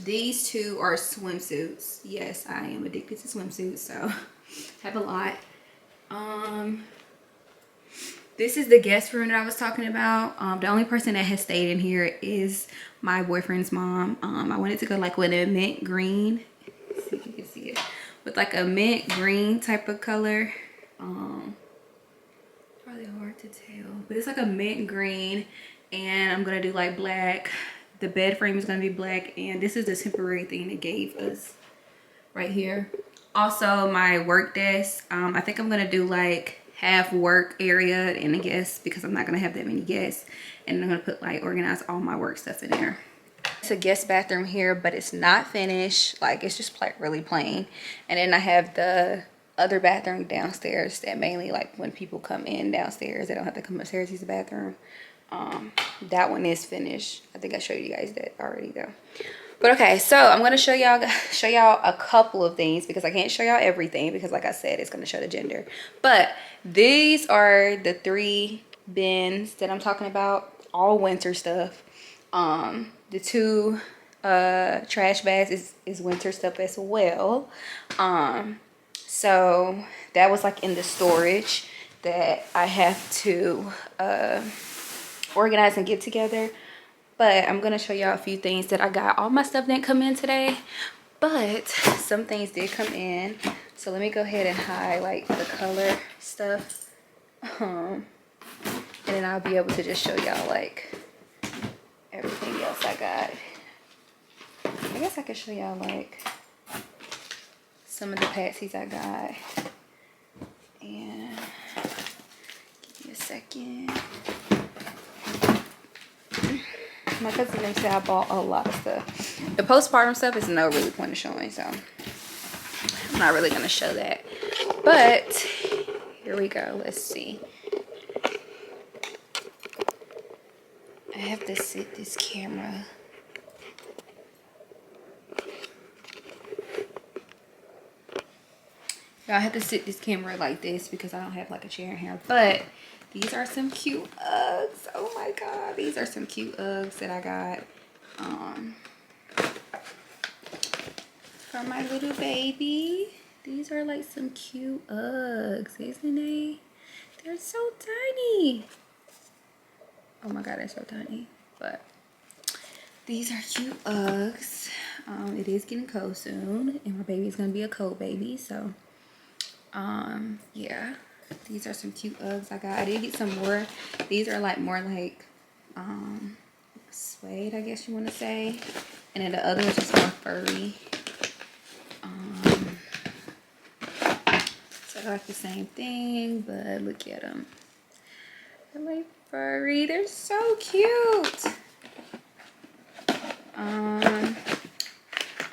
these 2 are swimsuits. Yes, I am addicted to swimsuits, so have a lot. This is the guest room that I was talking about. The only person that has stayed in here is my boyfriend's mom. I wanted to go like with a mint green. Let's see if you can see it. With like a mint green type of color. Probably hard to tell, but it's like a mint green. And I'm gonna do like black. The bed frame is gonna be black. And this is the temporary thing they gave us right here. Also, my work desk. I think I'm gonna do like half work area and a guest, because I'm not gonna have that many guests, and I'm gonna put like organize all my work stuff in there. It's a guest bathroom here, but it's not finished. Like, it's just like really plain. And then I have the other bathroom downstairs that mainly like when people come in downstairs, they don't have to come upstairs to use the bathroom. That one is finished. I think I showed you guys that already though. But okay, so I'm gonna show y'all a couple of things, because I can't show y'all everything, because like I said, it's gonna show the gender. But these are the 3 bins that I'm talking about, all winter stuff. The 2 trash bags is winter stuff as well. So that was like in the storage that I have to organize and get together. But I'm gonna show y'all a few things that I got. All my stuff didn't come in today, but some things did come in. So let me go ahead and highlight the color stuff. And then I'll be able to just show y'all like everything else I got. I guess I could show y'all like some of the patsies I got. And give me a second. My cousin them said I bought a lot of stuff. The postpartum stuff is no really point of showing, so I'm not really gonna show that. But here we go. Let's see. I have to sit this camera. I have to sit this camera like this because I don't have like a chair in here. But these are some cute Uggs. Oh my god, these are some cute Uggs that I got for my little baby. These are like some cute Uggs, isn't they? They're so tiny. Oh my god, they're so tiny. But these are cute Uggs. It is getting cold soon, and my baby is gonna be a cold baby, so yeah, these are some cute Uggs I got. I did get some more. These are like more like suede, I guess you want to say, and then the other one's just more furry. So I like the same thing, but look at them. They're like furry. They're so cute.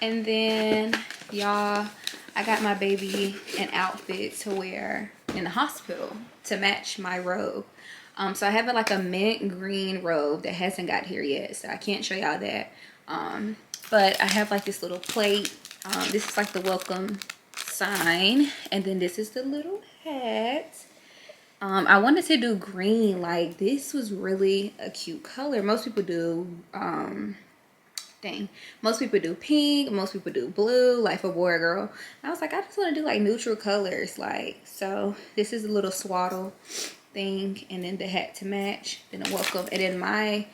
And then y'all, I got my baby an outfit to wear in the hospital to match my robe. So I have like a mint green robe that hasn't got here yet, so I can't show y'all that. But I have like this little plate. This is like the welcome sign, and then this is the little hat. I wanted to do green. Like, this was really a cute color. Most people do most people do pink, most people do blue, like for boy or girl. I was like, I just want to do like neutral colors. Like, so this is a little swaddle thing, and then the hat to match, then a welcome. And then my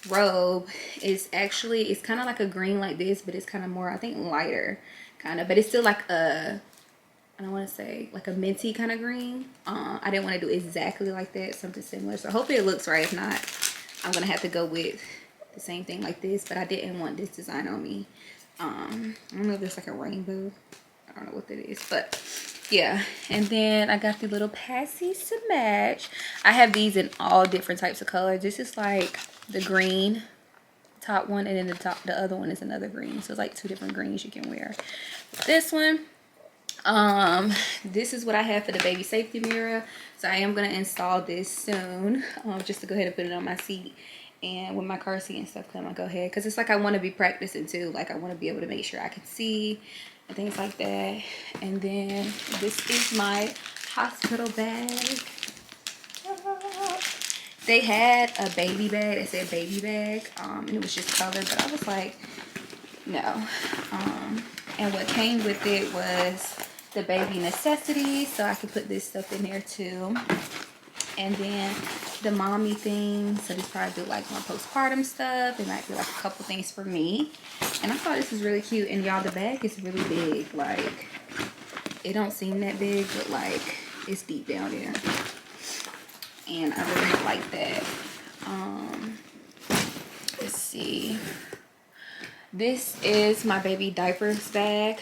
robe is actually, it's kind of like a green like this, but it's kind of more, I think, lighter, kind of, but it's still like a, I don't want to say like a minty kind of green. I didn't want to do exactly like that, something similar. So hopefully it looks right. If not, I'm gonna have to go with the same thing like this, but I didn't want this design on me. I don't know if it's like a rainbow. I don't know what that is, but yeah. And then I got the little passies to match. I have these in all different types of colors. This is like the green top one, and then the other one is another green. So it's like two different greens you can wear. This one, this is what I have for the baby safety mirror. So I am going to install this soon, just to go ahead and put it on my seat. And when my car seat and stuff come, I'll go ahead, because it's like I want to be practicing too. Like I want to be able to make sure I can see and things like that. And then this is my hospital bag. They had a baby bag that said baby bag, and it was just colored, but I was like, no. And what came with it was the baby necessities, so I could put this stuff in there too. And then the mommy thing, so these probably do like my postpartum stuff. It might be like a couple things for me. And I thought this was really cute. And y'all, the bag is really big. Like, it don't seem that big, but like it's deep down there. And I really like that. Let's see. This is my baby diapers bag.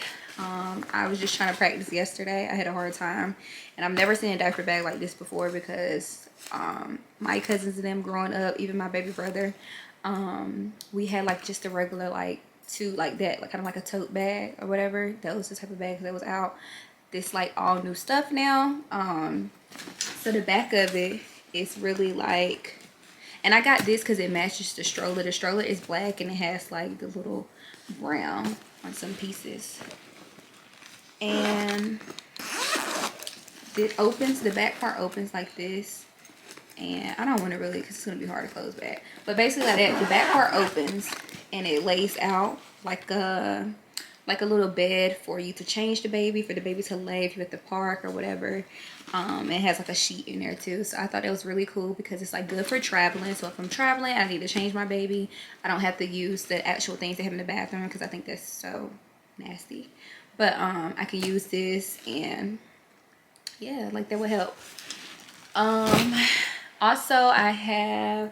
I was just trying to practice yesterday. I had a hard time, and I've never seen a diaper bag like this before, because my cousins and them growing up, even my baby brother, we had like just a regular like two like that, like kind of like a tote bag or whatever. That was the type of bag that was out. This like all new stuff now. So the back of it is really like, and I got this because it matches the stroller. The stroller is black and it has like the little brown on some pieces. And it opens, the back part opens like this. And I don't want to really, because it's going to be hard to close back. But basically like that, the back part opens and it lays out like a little bed for you to change the baby, for the baby to lay if you're at the park or whatever. It has like a sheet in there too. So I thought it was really cool because it's like good for traveling. So if I'm traveling, I need to change my baby, I don't have to use the actual things they have in the bathroom, because I think that's so nasty. But I can use this, and yeah, like that would help. Also I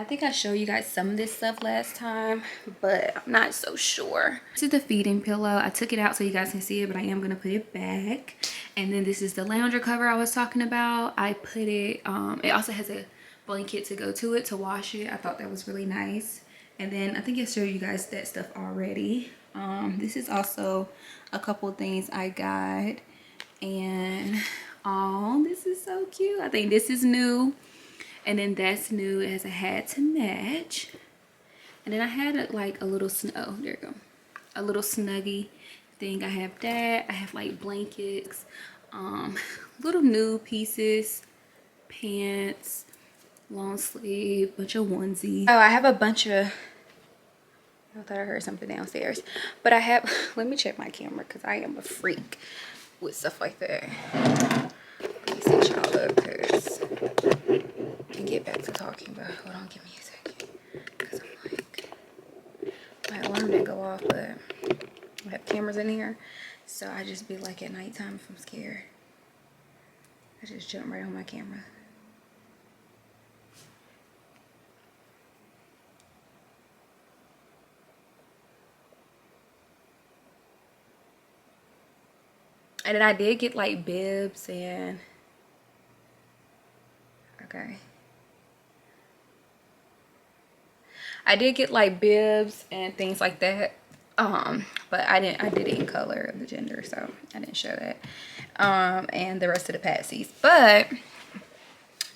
think I showed you guys some of this stuff last time, but I'm not so sure. This is the feeding pillow. I took it out so you guys can see it, but I am gonna put it back. And then this is the lounger cover I was talking about. I put it, it also has a blanket to go to it to wash it. I thought that was really nice. And then I think I showed you guys that stuff already. This is also a couple things I got. And oh, this is so cute. I think this is new. And then that's new. It has a hat to match. And then I had like a little there you go, a little snuggie thing. I have that. I have like blankets, little nude pieces, pants, long sleeve, bunch of onesies. Oh, I have a bunch of, I thought I heard something downstairs, but I have, let me check my camera because I am a freak with stuff like that. Let me set y'all up because and get back to talking, but hold on, give me a second, because I'm like, my alarm didn't go off, but I have cameras in here, so I just be like at nighttime if I'm scared, I just jump right on my camera. And then I did get like bibs and, okay, I did get like bibs and things like that, but I did it in color of the gender, so I didn't show that, and the rest of the patsies. But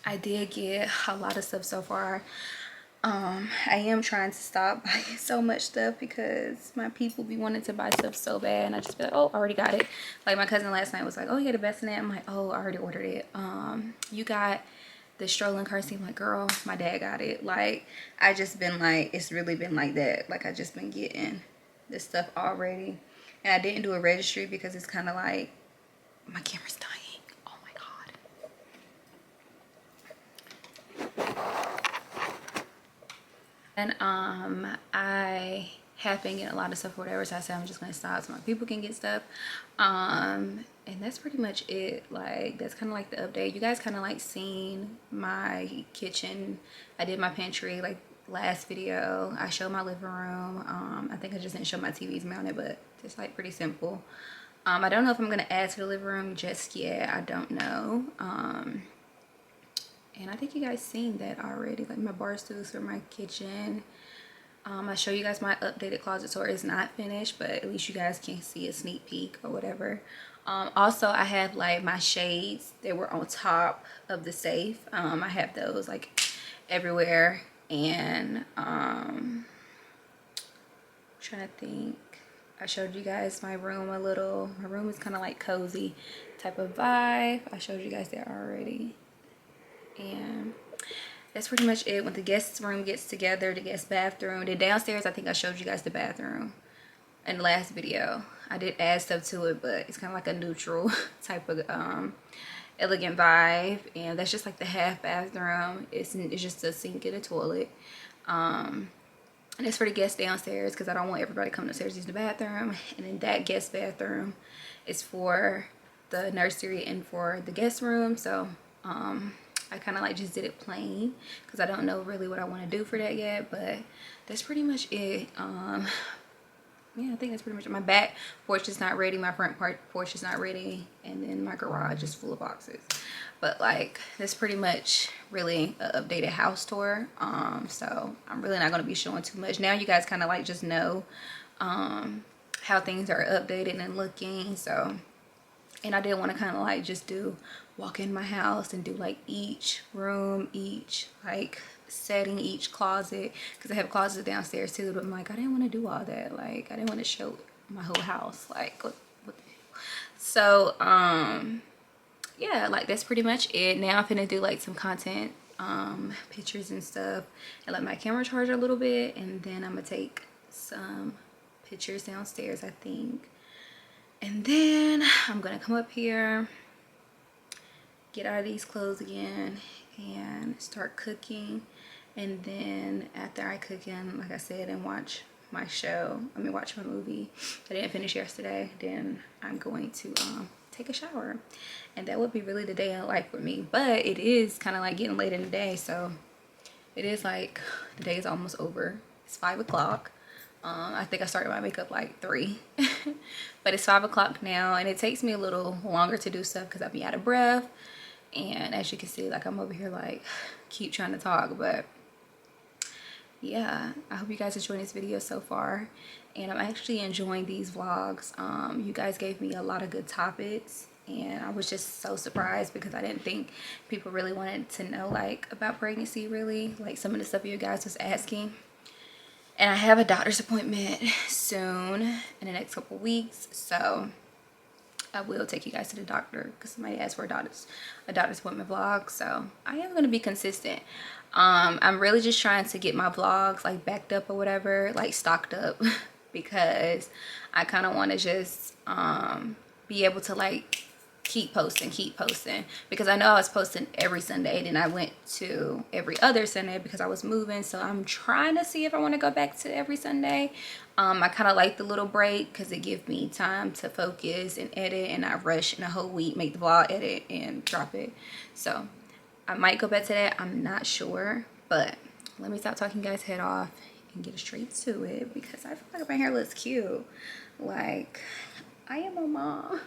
I did get a lot of stuff so far. I am trying to stop buying so much stuff because my people be wanting to buy stuff so bad, and I just be like, oh, I already got it. Like my cousin last night was like, oh, you got a bassinet? I'm like, oh, I already ordered it. You got the strolling car seat? I'm like, girl, my dad got it. Like, I just been like, it's really been like that. Like, I just been getting this stuff already. And I didn't do a registry because it's kind of like, my camera's dying. Oh my God. And I have been getting a lot of stuff or whatever, so I said I'm just gonna stop so my people can get stuff. And that's pretty much it. Like, that's kind of like the update. You guys kind of like seen my kitchen. I did my pantry like last video. I showed my living room. I think I just didn't show my TVs mounted, but it's like pretty simple. I don't know if I'm gonna add to the living room just yet. I don't know. And I think you guys seen that already, like my bar stools for my kitchen. I'll show you guys my updated closet tour. It's not finished, but at least you guys can see a sneak peek or whatever. Also, I have like my shades. They were on top of the safe. I have those like everywhere. And trying to think, I showed you guys my room a little. My room is kind of like cozy type of vibe. I showed you guys that already. And that's pretty much it. When the guest room gets together, the guest bathroom, then downstairs, I think I showed you guys the bathroom in the last video. I did add stuff to it, but it's kind of like a neutral type of elegant vibe. And that's just like the half bathroom. It's just a sink and a toilet. And it's for the guests downstairs because I don't want everybody coming upstairs to use the bathroom. And then that guest bathroom is for the nursery and for the guest room. So I kind of like just did it plain because I don't know really what I want to do for that yet, but that's pretty much it. Yeah, I think that's pretty much it. My back porch is not ready, my front porch is not ready, and then my garage is full of boxes. But like, that's pretty much really an updated house tour. So I'm really not going to be showing too much. Now you guys kind of like just know how things are updated and looking. So, and I did want to kind of like just walk in my house and do like each room, each like setting, each closet, because I have closets downstairs too, but I'm like, I didn't want to do all that. Like, I didn't want to show my whole house. Like, what the hell? So yeah, like that's pretty much it. Now I'm gonna do like some content pictures and stuff and let my camera charge a little bit, and then I'm gonna take some pictures downstairs, I think. And then I'm gonna come up here, get out of these clothes again, and start cooking. And then after I cook in, like I said, and watch my watch my movie I didn't finish yesterday, then I'm going to take a shower. And that would be really the day in life for me. But it is kind of like getting late in the day, so it is like the day is almost over. It's 5 o'clock. I think I started my makeup like 3 but it's 5 o'clock now, and it takes me a little longer to do stuff because I'll be out of breath. And as you can see, like I'm over here like keep trying to talk, but yeah, I hope you guys enjoying this video so far, and I'm actually enjoying these vlogs. You guys gave me a lot of good topics, and I was just so surprised because I didn't think people really wanted to know like about pregnancy, really, like some of the stuff you guys was asking. And I have a doctor's appointment soon in the next couple weeks, so I will take you guys to the doctor because somebody asked for a doctor's appointment vlog. So I am going to be consistent. I'm really just trying to get my vlogs like backed up or whatever, like stocked up, because I kind of want to just be able to like keep posting, because I know I was posting every Sunday, then I went to every other Sunday because I was moving. So I'm trying to see if I want to go back to every Sunday. I kind of like the little break because it gives me time to focus and edit, and I rush in a whole week, make the vlog, edit, and drop it. So I might go back to that. I'm not sure, but let me stop talking guys head off and get straight to it because I feel like my hair looks cute. Like, I am a mom.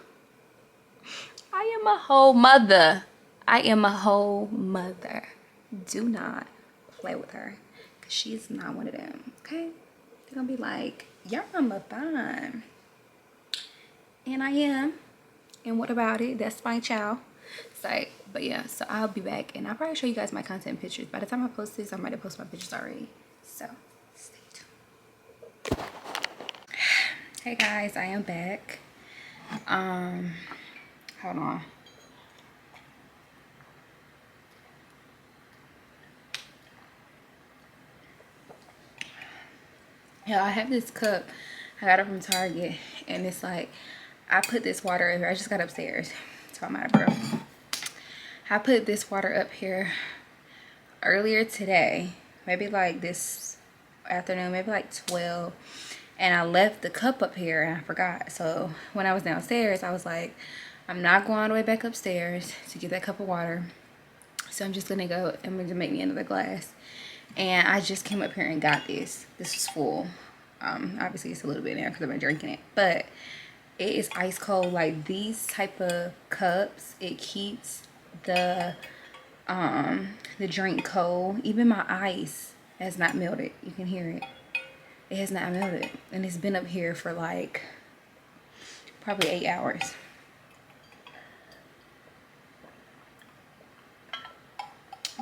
I am a whole mother. I am a whole mother. Do not play with her because she's not one of them, okay? They're gonna be like, your mama fine. And I am. And what about it? That's my child. It's like, but yeah, so I'll be back and I'll probably show you guys my content pictures. By the time I post this, I might have posted my pictures already. So stay tuned. Hey guys, I am back. Hold on. Yeah, I have this cup. I got it from Target, and it's like, I put this water in here. I just got upstairs, so I'm out of breath. I put this water up here earlier today, maybe like this afternoon, maybe like 12. and I left the cup up here and I forgot. So when I was downstairs, I was like, I'm not going all the way back upstairs to get that cup of water. So I'm just gonna go, I'm gonna make me another glass. And I just came up here and got this. This is full. Obviously it's a little bit now because I've been drinking it, but it is ice cold. Like these type of cups, it keeps the drink cold. Even my ice has not melted. You can hear it. It has not melted, and it's been up here for like probably 8 hours.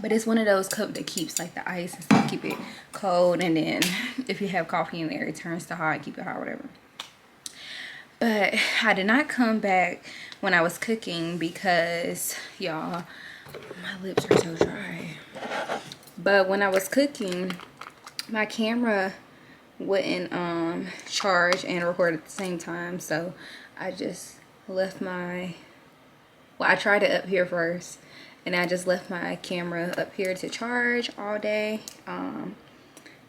But it's one of those cups that keeps like the ice and stuff, keep it cold, and then if you have coffee in there, it turns to hot, keep it hot, whatever. But I did not come back when I was cooking because, y'all, my lips are so dry. But when I was cooking, my camera wouldn't charge and record at the same time, so I just left my, well, I tried it up here first, and I just left my camera up here to charge all day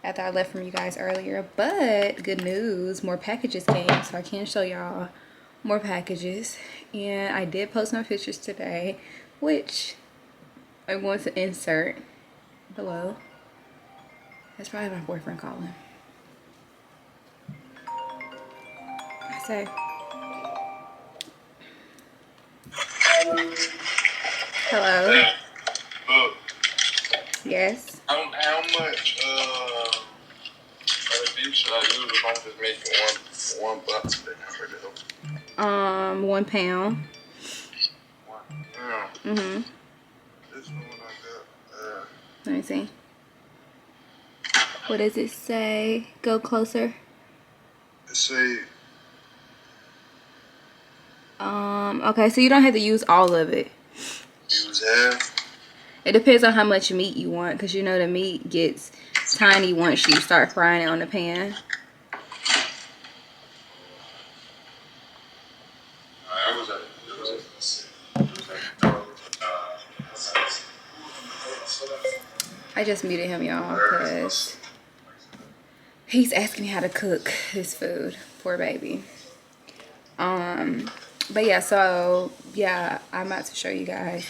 after I left from you guys earlier. But good news, more packages came, so I can show y'all more packages. And I did post my pictures today, which I'm going to insert below. That's probably my boyfriend calling. I say, hello. Look, Yes. how much beef should I use if I'm just making one box of that? 1 pound. 1 pound. Mm-hmm. This one I got. Let me see. What does it say? Go closer. It say. Okay, so you don't have to use all of it. Use half. It depends on how much meat you want, because you know the meat gets tiny once you start frying it on the pan. I just muted him, y'all, because he's asking me how to cook his food. Poor baby. But yeah, so yeah, I'm about to show you guys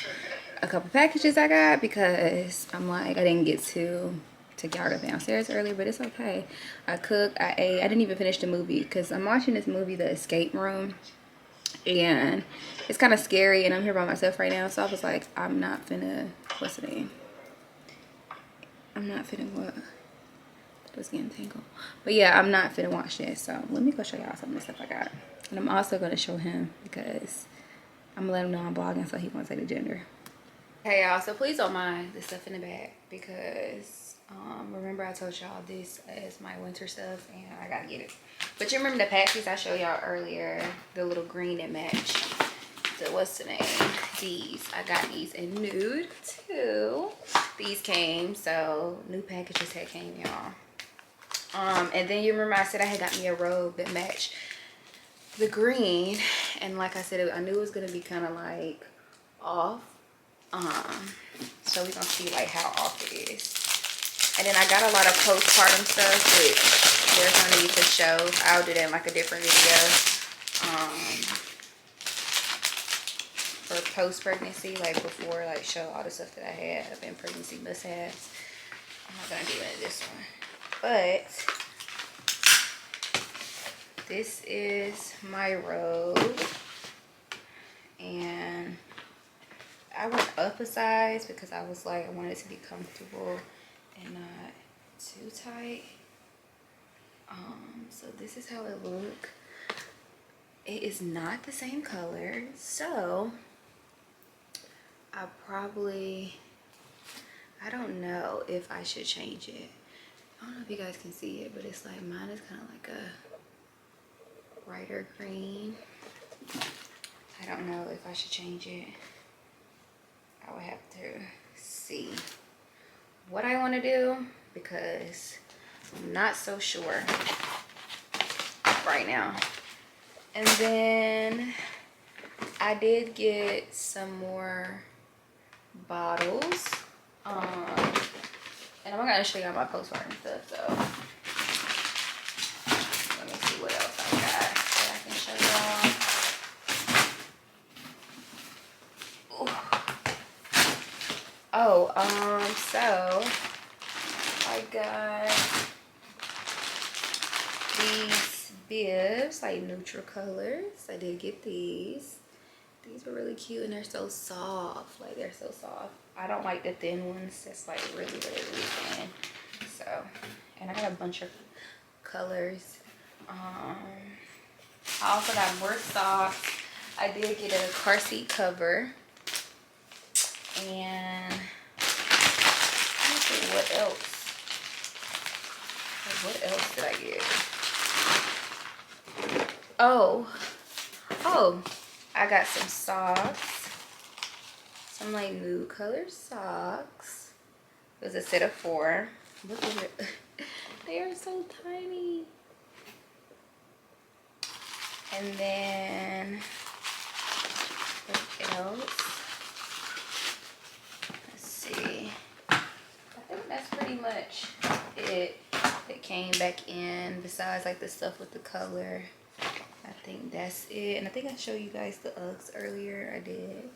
a couple packages I got, because I'm like, I didn't get to take y'all downstairs earlier, but it's okay. I cooked, I ate. I didn't even finish the movie because I'm watching this movie, The Escape Room, and it's kind of scary, and I'm here by myself right now, so I was like, I'm not finna, what's the name? I'm not finna what? It's getting tangled. But yeah, I'm not finna watch this, so let me go show y'all some of the stuff I got. And I'm also gonna show him, because I'm gonna let him know I'm vlogging, so he won't say the gender. Hey y'all, so please don't mind the stuff in the back, because remember I told y'all this is my winter stuff and I gotta get it. But you remember the patches I showed y'all earlier, the little green that match the, what's the name, these. I got these in nude too. These came, so new packages had came, y'all. And then you remember I said I had got me a robe that matched the green, and like I said, I knew it was gonna be kind of like off. So we're gonna see like how off it is. And then I got a lot of postpartum stuff, which there's no need to show. I'll do that in like a different video. For post-pregnancy, like before, like show all the stuff that I have in pregnancy must-haves. I'm not gonna do it in this one. But this is my robe, and I went up a size because I was like, I wanted it to be comfortable and not too tight. So this is how it look. It is not the same color, so I don't know if I should change it. I don't know if you guys can see it, but it's like, mine is kind of like a brighter green. I don't know if I should change it. I would have to see what I want to do, because I'm not so sure right now. And then I did get some more bottles. And I'm gonna show y'all my postpartum stuff, so let what else I got that I can show y'all. Oh, so I got these bibs, like neutral colors. I did get these. These were really cute and they're so soft. Like they're so soft. I don't like the thin ones. That's like really thin. So, and I got a bunch of colors. I also got more socks. I did get a car seat cover. And let me see what else. What else did I get? Oh, I got some socks. Some like nude color socks. It was a set of 4. Look at it. They are so tiny. And then what else? Let's see. I think that's pretty much it that came back in, besides like the stuff with the color. I think that's it. And I think I showed you guys the Uggs earlier. I did.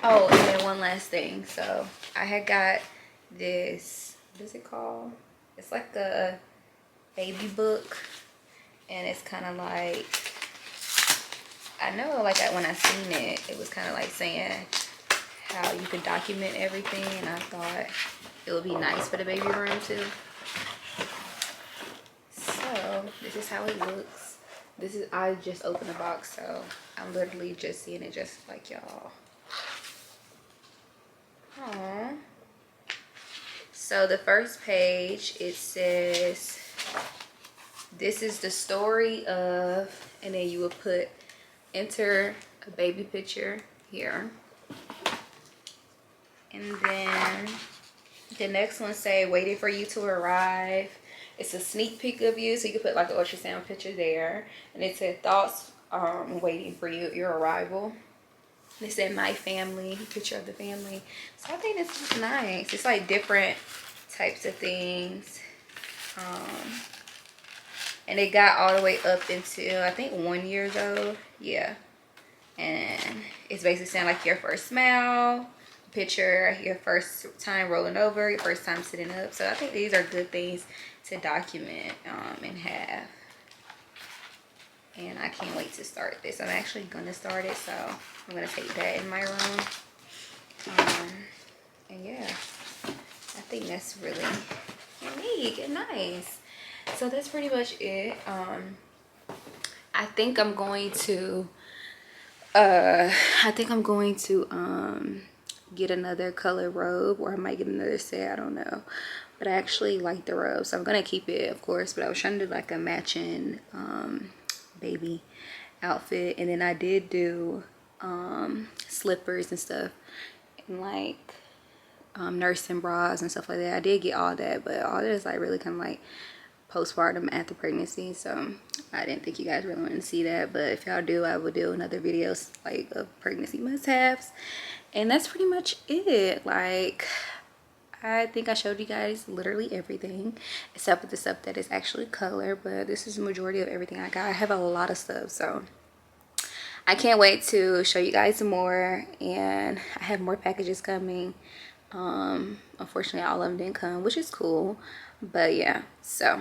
Oh, and then one last thing. So I had got this, what is it called? It's like a baby book, and it's kind of like, I know like when I seen it, it was kind of like saying how you could document everything, and I thought it would be nice for the baby room too. So this is how it looks. This is, I just opened the box, so I'm literally just seeing it just like y'all. Aww. So the first page, it says, this is the story of, and then you would put, enter a baby picture here. And then the next one say, waiting for you to arrive. It's a sneak peek of you, so you can put like an ultrasound picture there. And it said, thoughts waiting for you, your arrival. They said, my family, picture of the family. So I think this is nice. It's like different types of things. And it got all the way up into, I think, 1 year old. Yeah. And it's basically saying like your first smile, picture, your first time rolling over, your first time sitting up. So I think these are good things to document and have. And I can't wait to start this. I'm actually going to start it, so I'm going to take that in my room. And yeah, I think that's really unique and nice. So that's pretty much it. I think I'm going to get another color robe, or I might get another set, I don't know. But I actually like the robe, so I'm gonna keep it, of course. But I was trying to do like a matching baby outfit, and then I did do slippers and stuff, and like nursing bras and stuff like that. I did get all that, but all that is like really kind of like postpartum after pregnancy, so I didn't think you guys really wanted to see that. But if y'all do, I will do another videos like of pregnancy must-haves. And that's pretty much it. Like, I think I showed you guys literally everything except for the stuff that is actually color, but this is the majority of everything I got. I have a lot of stuff, so I can't wait to show you guys more. And I have more packages coming. Unfortunately, all of them didn't come, which is cool. But yeah, so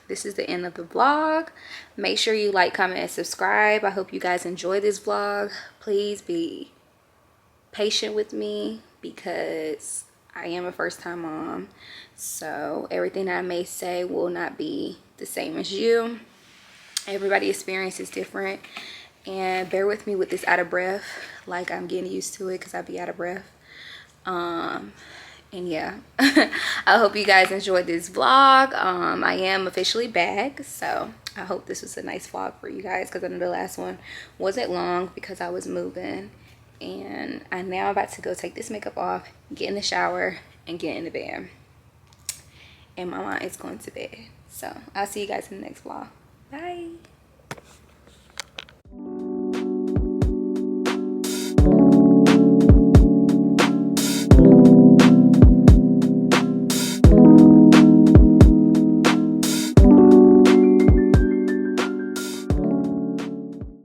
this is the end of the vlog. Make sure you like, comment, and subscribe. I hope you guys enjoy this vlog. Please be patient with me because I am a first-time mom, so everything that I may say will not be the same as you. Everybody's experience is different, and bear with me with this out of breath. Like, I'm getting used to it because I be out of breath. And yeah, I hope you guys enjoyed this vlog. I am officially back, so I hope this was a nice vlog for you guys, because I know the last one wasn't long because I was moving. And I'm now about to go take this makeup off, get in the shower, and get in the bed. And Mama is going to bed. So I'll see you guys in the next vlog. Bye.